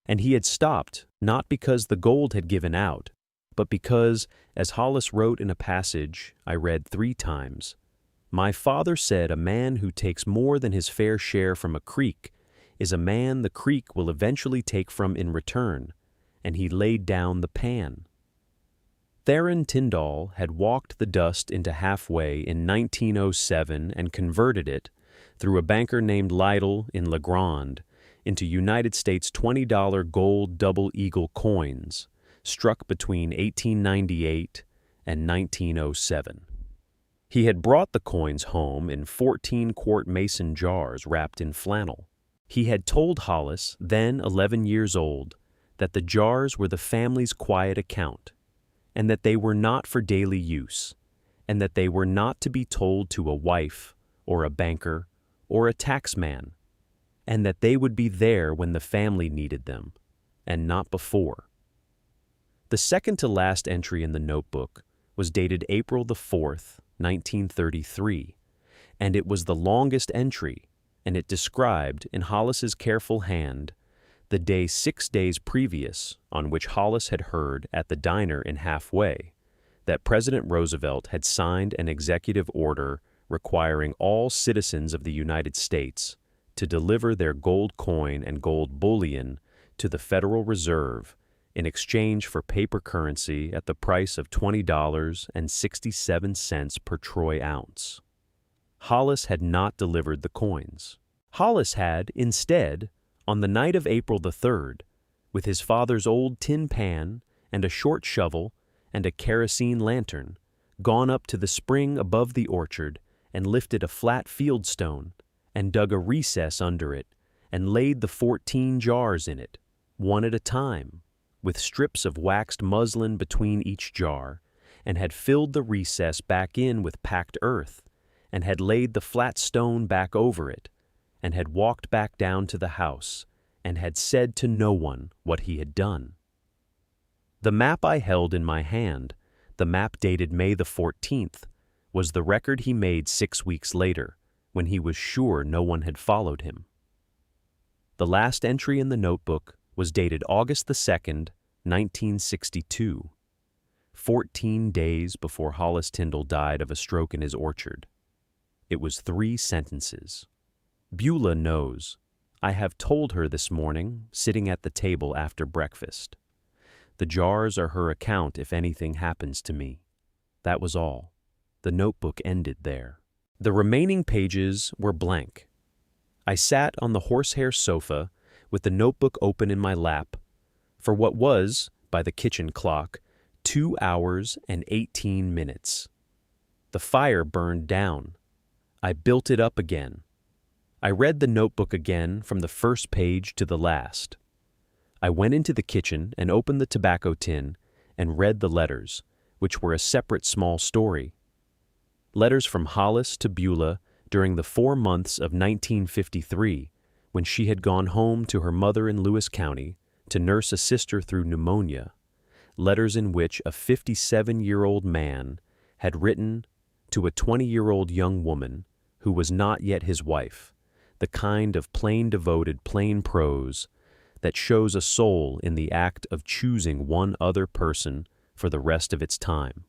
And he had stopped not because the gold had given out, but because, as Hollis wrote in a passage I read 3 times, "My father said a man who takes more than his fair share from a creek is a man the creek will eventually take from in return," and he laid down the pan. Theron Tyndall had walked the dust into Halfway in 1907 and converted it, through a banker named Lytle in La Grande, into United States $20 gold double eagle coins, struck between 1898 and 1907. He had brought the coins home in 14-quart mason jars wrapped in flannel. He had told Hollis, then 11 years old, that the jars were the family's quiet account, and that they were not for daily use, and that they were not to be told to a wife or a banker or a taxman, and that they would be there when the family needed them, and not before. The second to last entry in the notebook was dated April the 4th, 1933, and it was the longest entry, and it described, in Hollis's careful hand, the day 6 days previous on which Hollis had heard at the diner in Halfway that President Roosevelt had signed an executive order requiring all citizens of the United States to deliver their gold coin and gold bullion to the Federal Reserve in exchange for paper currency at the price of $20.67 per troy ounce. Hollis had not delivered the coins. Hollis had, instead, on the night of April the 3rd, with his father's old tin pan and a short shovel and a kerosene lantern, gone up to the spring above the orchard and lifted a flat field stone and dug a recess under it and laid the 14 jars in it, one at a time, with strips of waxed muslin between each jar, and had filled the recess back in with packed earth, and had laid the flat stone back over it, and had walked back down to the house, and had said to no one what he had done. The map I held in my hand, the map dated May the 14th, was the record he made 6 weeks later, when he was sure no one had followed him. The last entry in the notebook was dated August the 2nd, 1962, 14 days before Hollis Tyndall died of a stroke in his orchard. It was 3 sentences. Beulah knows. I have told her this morning, sitting at the table after breakfast. The jars are her account if anything happens to me. That was all. The notebook ended there. The remaining pages were blank. I sat on the horsehair sofa with the notebook open in my lap for what was, by the kitchen clock, 2 hours and 18 minutes. The fire burned down. I built it up again. I read the notebook again from the first page to the last. I went into the kitchen and opened the tobacco tin and read the letters, which were a separate small story. Letters from Hollis to Beulah during the 4 months of 1953, when she had gone home to her mother in Lewis County to nurse a sister through pneumonia. Letters in which a 57-year-old man had written to a 20-year-old young woman who was not yet his wife, the kind of plain devoted plain prose that shows a soul in the act of choosing one other person for the rest of its time.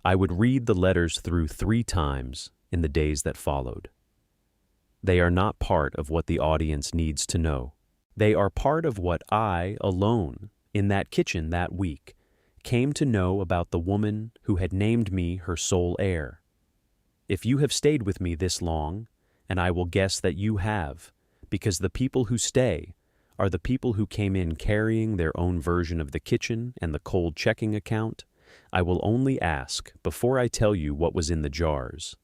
I would read the letters through 3 times in the days that followed. They are not part of what the audience needs to know. They are part of what I, alone, in that kitchen that week, came to know about the woman who had named me her sole heir. If you have stayed with me this long, and I will guess that you have, because the people who stay are the people who came in carrying their own version of the kitchen and the cold checking account, I will only ask, before I tell you what was in the jars,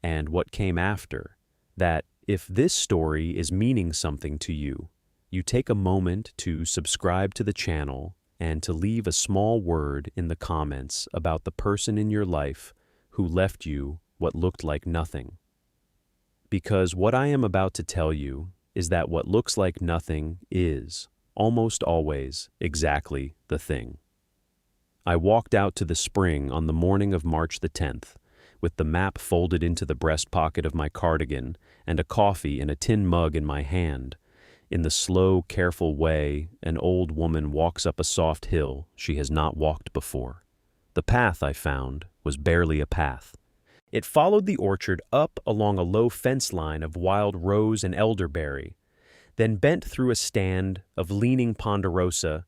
and what came after, that if this story is meaning something to you, you take a moment to subscribe to the channel and to leave a small word in the comments about the person in your life who left you what looked like nothing. Because what I am about to tell you is that what looks like nothing is, almost always, exactly the thing. I walked out to the spring on the morning of March the 10th, with the map folded into the breast pocket of my cardigan and a coffee in a tin mug in my hand. In the slow, careful way an old woman walks up a soft hill she has not walked before. The path, I found, was barely a path. It followed the orchard up along a low fence line of wild rose and elderberry, then bent through a stand of leaning ponderosa,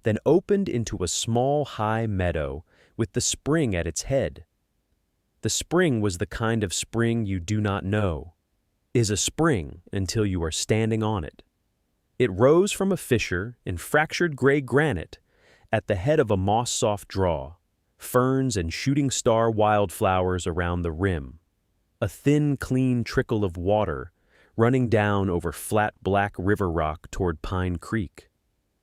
then opened into a small high meadow with the spring at its head. The spring was the kind of spring you do not know is a spring until you are standing on it. It rose from a fissure in fractured gray granite at the head of a moss-soft draw, ferns and shooting star wildflowers around the rim, a thin, clean trickle of water running down over flat black river rock toward Pine Creek.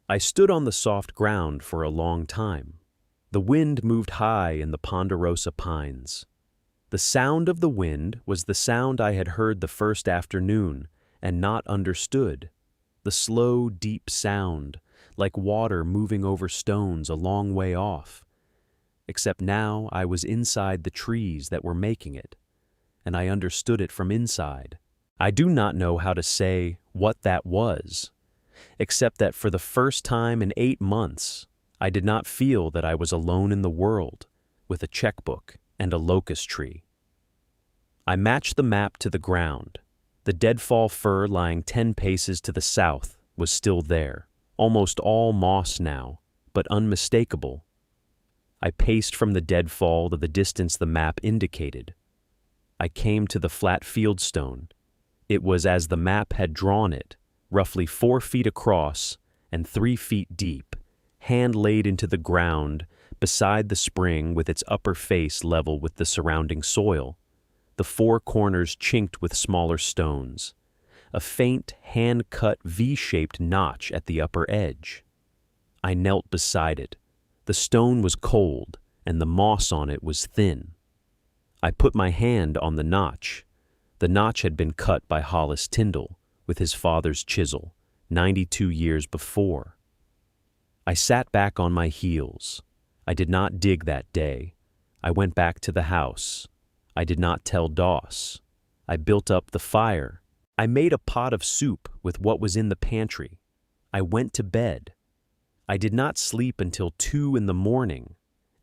I stood on the soft ground for a long time. The wind moved high in the ponderosa pines. The sound of the wind was the sound I had heard the first afternoon and not understood, the slow, deep sound, like water moving over stones a long way off. Except now I was inside the trees that were making it, and I understood it from inside. I do not know how to say what that was, except that for the first time in 8 months, I did not feel that I was alone in the world, with a checkbook and a locust tree. I matched the map to the ground. The deadfall fir lying 10 paces to the south was still there, almost all moss now, but unmistakable. I paced from the deadfall to the distance the map indicated. I came to the flat fieldstone. It was as the map had drawn it, roughly 4 feet across and 3 feet deep, hand laid into the ground beside the spring with its upper face level with the surrounding soil, the 4 corners chinked with smaller stones, a faint hand-cut V-shaped notch at the upper edge. I knelt beside it. The stone was cold, and the moss on it was thin. I put my hand on the notch. The notch had been cut by Hollis Tyndall with his father's chisel, 92 years before. I sat back on my heels. I did not dig that day. I went back to the house. I did not tell Doss. I built up the fire. I made a pot of soup with what was in the pantry. I went to bed. I did not sleep until 2 in the morning,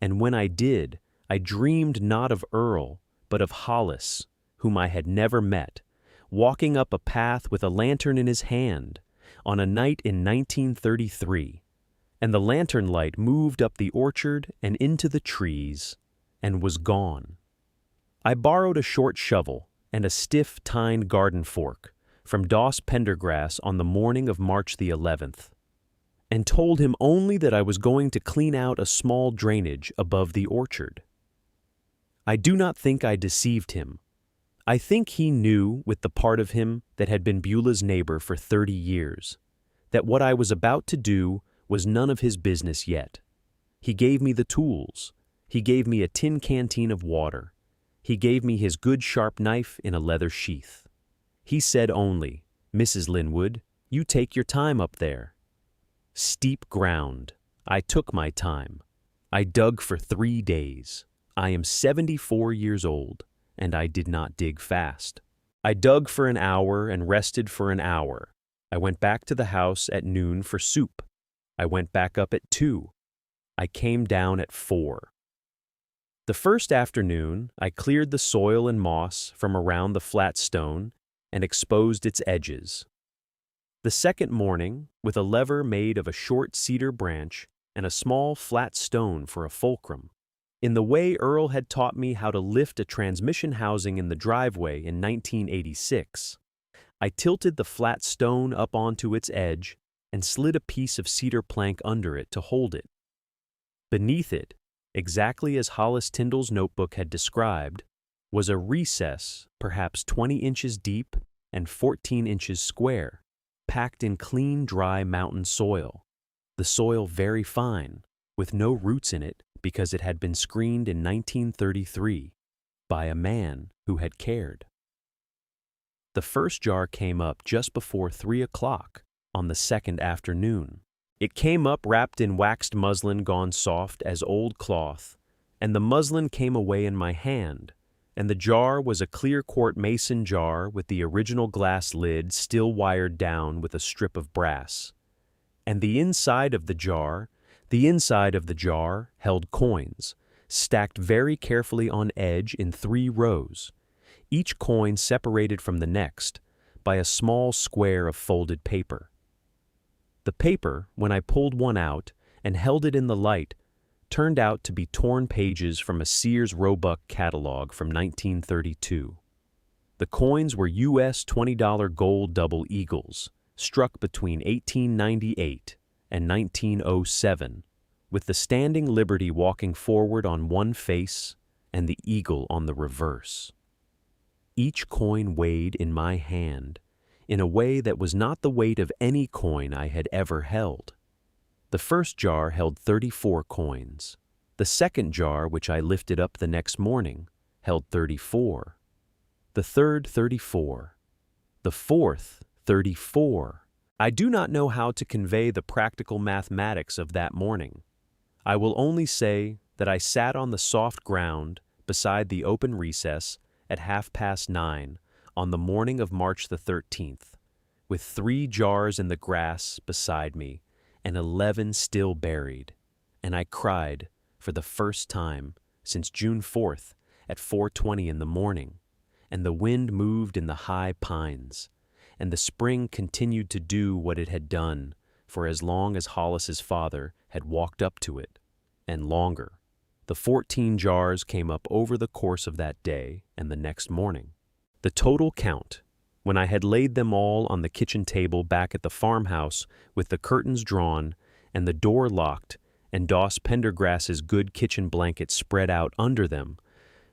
and when I did, I dreamed not of Earl, but of Hollis, whom I had never met, walking up a path with a lantern in his hand on a night in 1933, and the lantern light moved up the orchard and into the trees and was gone. I borrowed a short shovel and a stiff tined garden fork from Doss Pendergrass on the morning of March the 11th, and told him only that I was going to clean out a small drainage above the orchard. I do not think I deceived him. I think he knew, with the part of him that had been Beulah's neighbor for 30 years, that what I was about to do was none of his business yet. He gave me the tools. He gave me a tin canteen of water. He gave me his good sharp knife in a leather sheath. He said only, "Mrs. Linwood, you take your time up there." Steep ground. I took my time. I dug for 3 days. I am 74 years old, and I did not dig fast. I dug for an hour and rested for an hour. I went back to the house at noon for soup. I went back up at 2. I came down at 4. The first afternoon, I cleared the soil and moss from around the flat stone and exposed its edges. The second morning, with a lever made of a short cedar branch and a small flat stone for a fulcrum, in the way Earl had taught me how to lift a transmission housing in the driveway in 1986, I tilted the flat stone up onto its edge and slid a piece of cedar plank under it to hold it. Beneath it, exactly as Hollis Tyndall's notebook had described, was a recess perhaps 20 inches deep and 14 inches square, packed in clean, dry mountain soil, the soil very fine, with no roots in it because it had been screened in 1933 by a man who had cared. The first jar came up just before 3 o'clock on the second afternoon. It came up wrapped in waxed muslin gone soft as old cloth, and the muslin came away in my hand, and the jar was a clear quart mason jar with the original glass lid still wired down with a strip of brass. And the inside of the jar held coins, stacked very carefully on edge in 3 rows, each coin separated from the next by a small square of folded paper. The paper, when I pulled one out and held it in the light, turned out to be torn pages from a Sears Roebuck catalog from 1932. The coins were U.S. $20 gold double eagles, struck between 1898 and 1907, with the Standing Liberty walking forward on one face and the eagle on the reverse. Each coin weighed in my hand in a way that was not the weight of any coin I had ever held. The first jar held 34 coins. The second jar, which I lifted up the next morning, held 34. The third, 34. The fourth, 34. I do not know how to convey the practical mathematics of that morning. I will only say that I sat on the soft ground beside the open recess at 9:30 on the morning of March the 13th, with 3 jars in the grass beside me and 11 still buried, and I cried for the first time since June 4th at 4:20 in the morning, and the wind moved in the high pines, and the spring continued to do what it had done for as long as Hollis's father had walked up to it, and longer. The 14 jars came up over the course of that day and the next morning. The total count, when I had laid them all on the kitchen table back at the farmhouse with the curtains drawn and the door locked and Doss Pendergrass's good kitchen blanket spread out under them,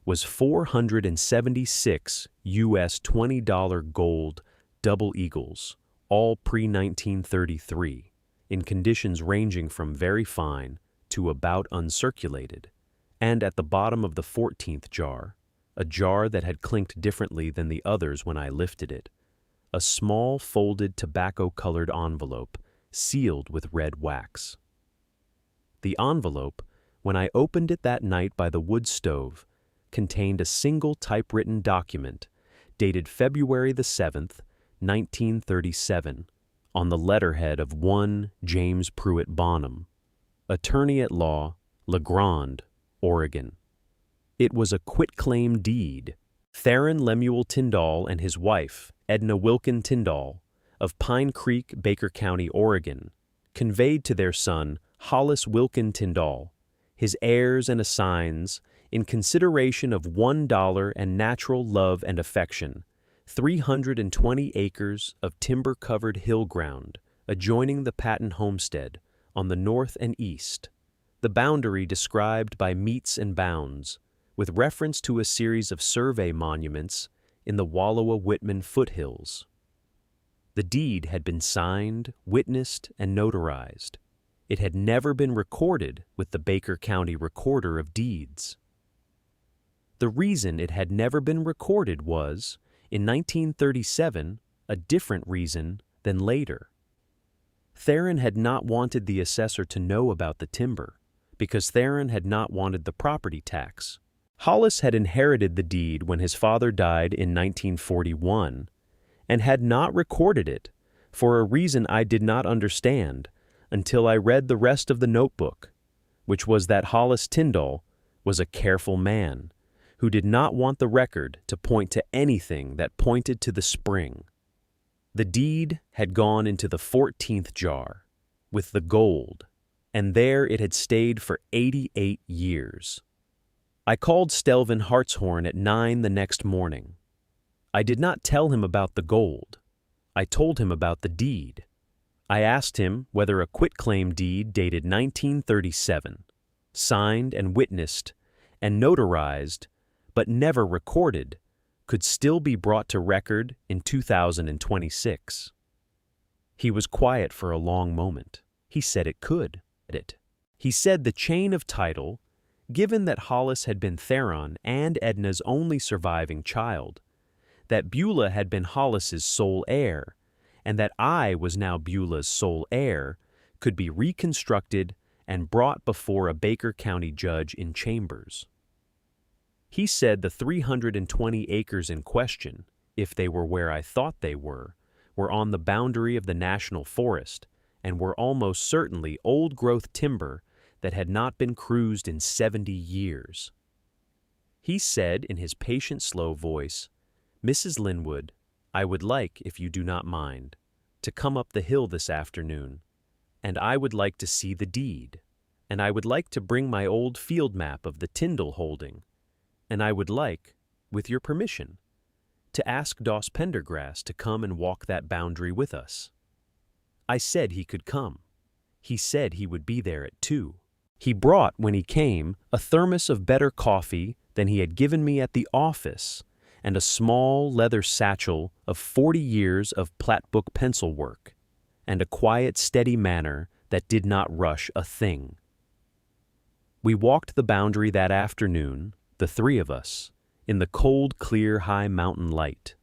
was 476 US $20 gold double eagles, all pre-1933, in conditions ranging from very fine to about uncirculated, and at the bottom of the 14th jar, a jar that had clinked differently than the others when I lifted it, a small folded tobacco-colored envelope sealed with red wax. The envelope, when I opened it that night by the wood stove, contained a single typewritten document dated February the 7th, 1937, on the letterhead of one James Pruitt Bonham, attorney at law, LeGrand, Oregon. It was a quitclaim deed. Theron Lemuel Tyndall and his wife, Edna Wilkin Tyndall, of Pine Creek, Baker County, Oregon, conveyed to their son, Hollis Wilkin Tyndall, his heirs and assigns, in consideration of $1 and natural love and affection, 320 acres of timber-covered hill ground adjoining the Patton homestead on the north and east, the boundary described by metes and bounds, with reference to a series of survey monuments in the Wallowa-Whitman foothills. The deed had been signed, witnessed, and notarized. It had never been recorded with the Baker County Recorder of Deeds. The reason it had never been recorded was, in 1937, a different reason than later. Theron had not wanted the assessor to know about the timber, because Theron had not wanted the property tax. Hollis had inherited the deed when his father died in 1941, and had not recorded it, for a reason I did not understand until I read the rest of the notebook, which was that Hollis Tyndall was a careful man who did not want the record to point to anything that pointed to the spring. The deed had gone into the 14th jar with the gold, and there it had stayed for 88 years. I called Stelvin Hartshorn at 9 the next morning. I did not tell him about the gold. I told him about the deed. I asked him whether a quitclaim deed dated 1937, signed and witnessed and notarized, but never recorded, could still be brought to record in 2026. He was quiet for a long moment. He said it could. He said the chain of title, given that Hollis had been Theron and Edna's only surviving child, that Beulah had been Hollis's sole heir, and that I was now Beulah's sole heir, could be reconstructed and brought before a Baker County judge in chambers. He said the 320 acres in question, if they were where I thought they were on the boundary of the National Forest and were almost certainly old-growth timber that had not been cruised in 70 years. He said in his patient, slow voice, "Mrs. Linwood, I would like, if you do not mind, to come up the hill this afternoon, and I would like to see the deed, and I would like to bring my old field map of the Tyndall holding, and I would like, with your permission, to ask Doss Pendergrass to come and walk that boundary with us." I said he could come. He said he would be there at 2. He brought, when he came, a thermos of better coffee than he had given me at the office, and a small leather satchel of 40 years of Platbook pencil work, and a quiet, steady manner that did not rush a thing. We walked the boundary that afternoon, the three of us, in the cold, clear, high mountain light.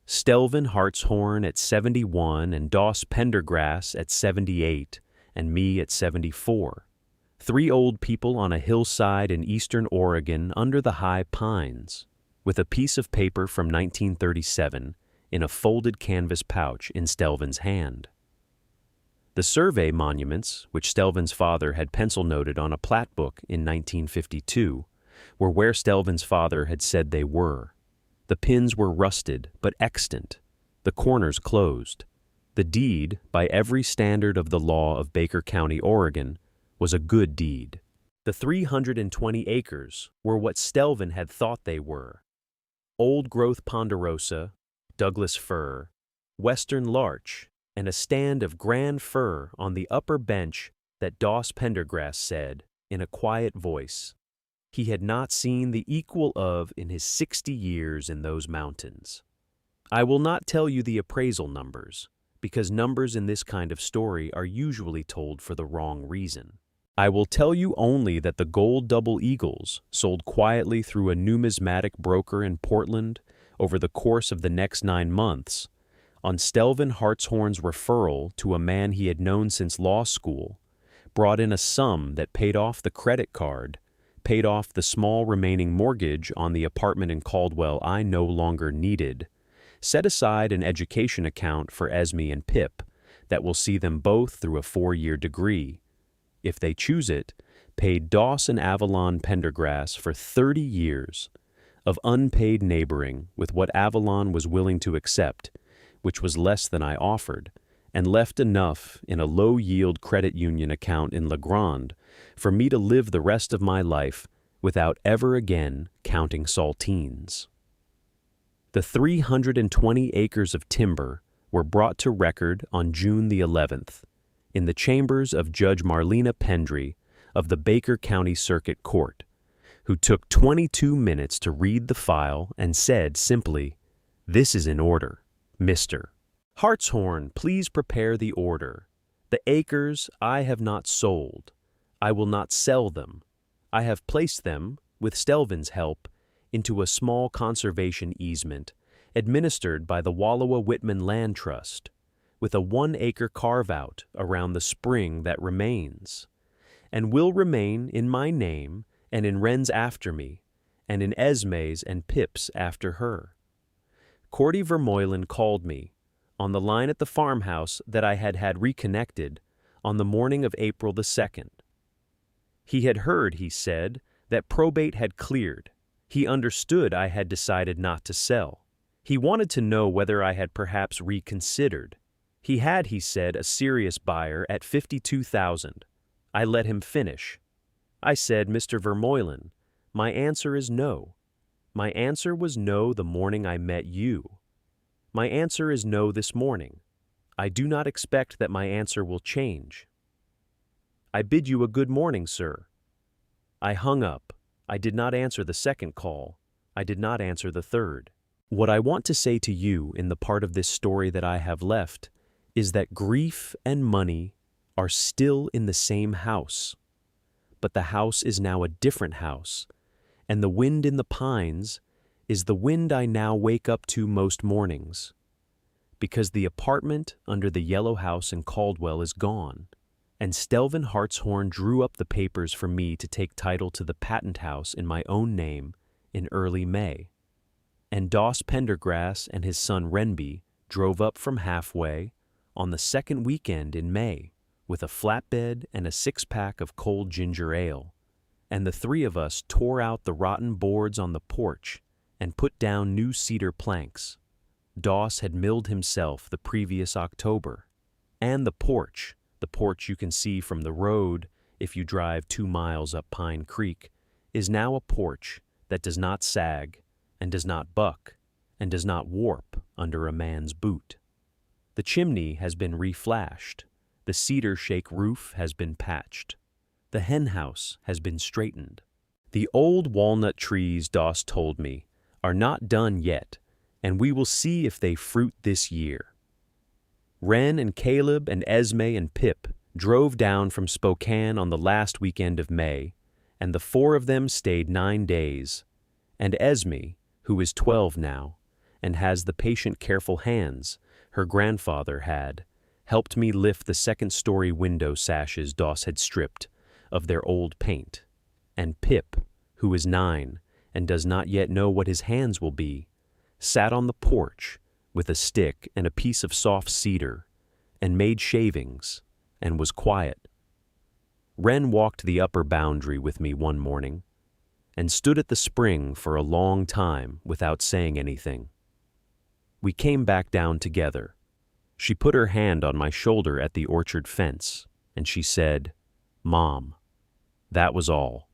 Stelvin Hartshorn at 71 and Doss Pendergrass at 78 and me at 74. 3 old people on a hillside in eastern Oregon under the high pines, with a piece of paper from 1937 in a folded canvas pouch in Stelvin's hand. The survey monuments, which Stelvin's father had pencil-noted on a plat book in 1952, were where Stelvin's father had said they were. The pins were rusted but extant, the corners closed. The deed, by every standard of the law of Baker County, Oregon, was a good deed. The 320 acres were what Stelvin had thought they were. Old-growth ponderosa, Douglas fir, western larch, and a stand of grand fir on the upper bench that Doss Pendergrass said, in a quiet voice, he had not seen the equal of in his 60 years in those mountains. I will not tell you the appraisal numbers, because numbers in this kind of story are usually told for the wrong reason. I will tell you only that the gold double eagles sold quietly through a numismatic broker in Portland over the course of the next 9 months, on Stelvin Hartshorn's referral to a man he had known since law school, brought in a sum that paid off the credit card, paid off the small remaining mortgage on the apartment in Caldwell I no longer needed, set aside an education account for Esme and Pip that will see them both through a 4-year degree, if they choose it, paid Doss and Avalon Pendergrass for 30 years of unpaid neighboring with what Avalon was willing to accept, which was less than I offered, and left enough in a low-yield credit union account in La Grande for me to live the rest of my life without ever again counting saltines. The 320 acres of timber were brought to record on June the 11th, in the chambers of Judge Marlena Pendry of the Baker County Circuit Court, who took 22 minutes to read the file and said simply, "This is in order, Mr. Hartshorn, please prepare the order. The acres I have not sold. I will not sell them. I have placed them, with Stelvin's help, into a small conservation easement administered by the Wallowa Whitman Land Trust, with a 1-acre carve-out around the spring that remains, and will remain in my name and in Wren's after me, and in Esme's and Pip's after her. Cordy Vermeulen called me, on the line at the farmhouse that I had reconnected, on the morning of April the 2nd. He had heard, he said, that probate had cleared. He understood I had decided not to sell. He wanted to know whether I had perhaps reconsidered. He had, he said, a serious buyer at $52,000. I let him finish. I said, Mr. Vermeulen, my answer is no. My answer was no the morning I met you. My answer is no this morning. I do not expect that my answer will change. I bid you a good morning, sir. I hung up. I did not answer the second call. I did not answer the third. What I want to say to you in the part of this story that I have left is that grief and money are still in the same house, but the house is now a different house, and the wind in the pines is the wind I now wake up to most mornings, because the apartment under the yellow house in Caldwell is gone, and Stelvin Hartshorn drew up the papers for me to take title to the patent house in my own name in early May, and Doss Pendergrass and his son Renby drove up from halfway on the second weekend in May with a flatbed and a 6-pack of cold ginger ale, and the 3 of us tore out the rotten boards on the porch and put down new cedar planks. Doss had milled himself the previous October, and the porch you can see from the road if you drive 2 miles up Pine Creek, is now a porch that does not sag and does not buck and does not warp under a man's boot. The chimney has been reflashed. The cedar shake roof has been patched. The hen house has been straightened. The old walnut trees, Doss told me, are not done yet, and we will see if they fruit this year. Wren and Caleb and Esme and Pip drove down from Spokane on the last weekend of May, and the 4 of them stayed 9 days, and Esme, who is 12 now, and has the patient, careful hands her grandfather had, helped me lift the second-story window sashes Doss had stripped of their old paint, and Pip, who is 9 and does not yet know what his hands will be, sat on the porch with a stick and a piece of soft cedar, and made shavings, and was quiet. Wren walked the upper boundary with me one morning, and stood at the spring for a long time without saying anything. We came back down together. She put her hand on my shoulder at the orchard fence, and she said, "Mom." That was all.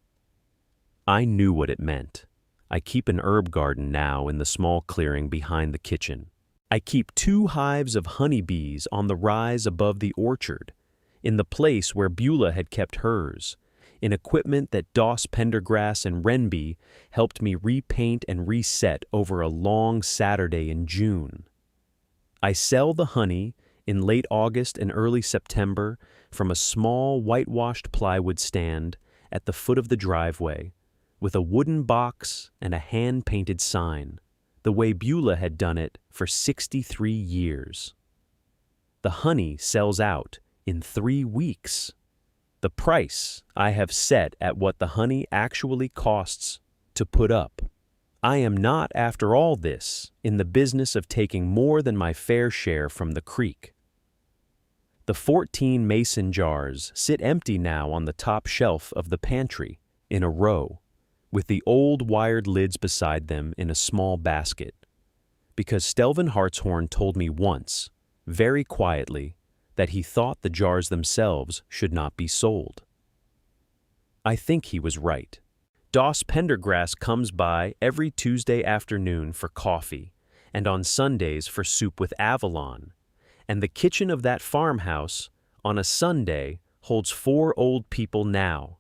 I knew what it meant. I keep an herb garden now in the small clearing behind the kitchen. I keep 2 hives of honeybees on the rise above the orchard, in the place where Beulah had kept hers, in equipment that Doss Pendergrass and Renby helped me repaint and reset over a long Saturday in June. I sell the honey in late August and early September from a small whitewashed plywood stand at the foot of the driveway, with a wooden box and a hand-painted sign, the way Beulah had done it for 63 years. The honey sells out in 3 weeks. The price I have set at what the honey actually costs to put up. I am not, after all this, in the business of taking more than my fair share from the creek. The 14 mason jars sit empty now on the top shelf of the pantry, in a row, with the old wired lids beside them in a small basket, because Stelvin Hartshorn told me once, very quietly, that he thought the jars themselves should not be sold. I think he was right. Doss Pendergrass comes by every Tuesday afternoon for coffee, and on Sundays for soup with Avalon, and the kitchen of that farmhouse, on a Sunday, holds 4 old people now,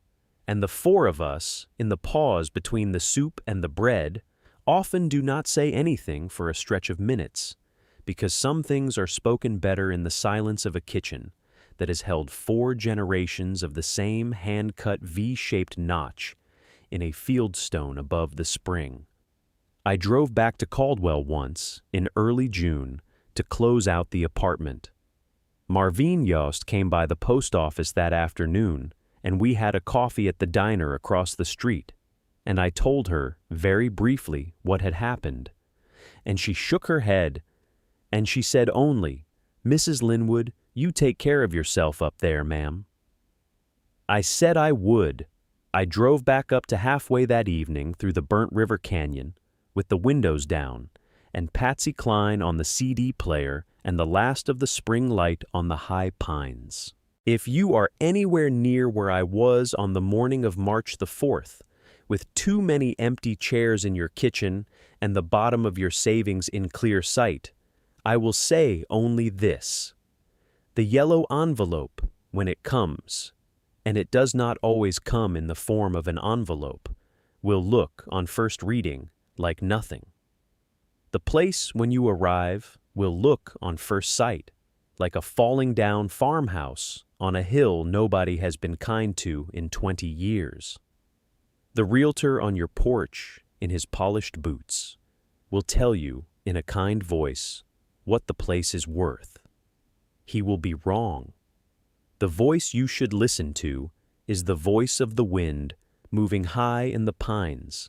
and the 4 of us, in the pause between the soup and the bread, often do not say anything for a stretch of minutes, because some things are spoken better in the silence of a kitchen that has held 4 generations of the same hand-cut V-shaped notch in a fieldstone above the spring. I drove back to Caldwell once, in early June, to close out the apartment. Marvine Yost came by the post office that afternoon, and we had a coffee at the diner across the street, and I told her, very briefly, what had happened. And she shook her head, and she said only, "Mrs. Linwood, you take care of yourself up there, ma'am." I said I would. I drove back up to halfway that evening through the Burnt River Canyon, with the windows down, and Patsy Cline on the CD player and the last of the spring light on the high pines. If you are anywhere near where I was on the morning of March the 4th, with too many empty chairs in your kitchen and the bottom of your savings in clear sight, I will say only this. The yellow envelope, when it comes, and it does not always come in the form of an envelope, will look, on first reading, like nothing. The place, when you arrive, will look, on first sight, like a falling-down farmhouse on a hill nobody has been kind to in 20 years. The realtor on your porch, in his polished boots, will tell you, in a kind voice, what the place is worth. He will be wrong. The voice you should listen to is the voice of the wind moving high in the pines,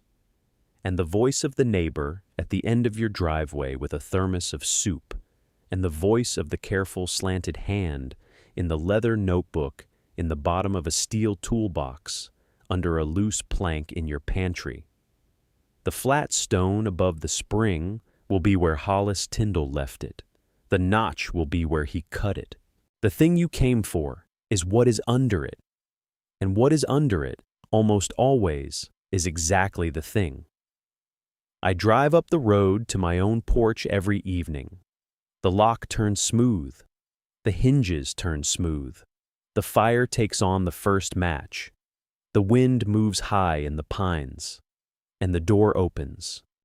and the voice of the neighbor at the end of your driveway with a thermos of soup, and the voice of the careful slanted hand in the leather notebook in the bottom of a steel toolbox under a loose plank in your pantry. The flat stone above the spring will be where Hollis Tyndall left it. The notch will be where he cut it. The thing you came for is what is under it, and what is under it, almost always, is exactly the thing. I drive up the road to my own porch every evening. The lock turns smooth. The hinges turn smooth. The fire takes on the first match. The wind moves high in the pines, and the door opens.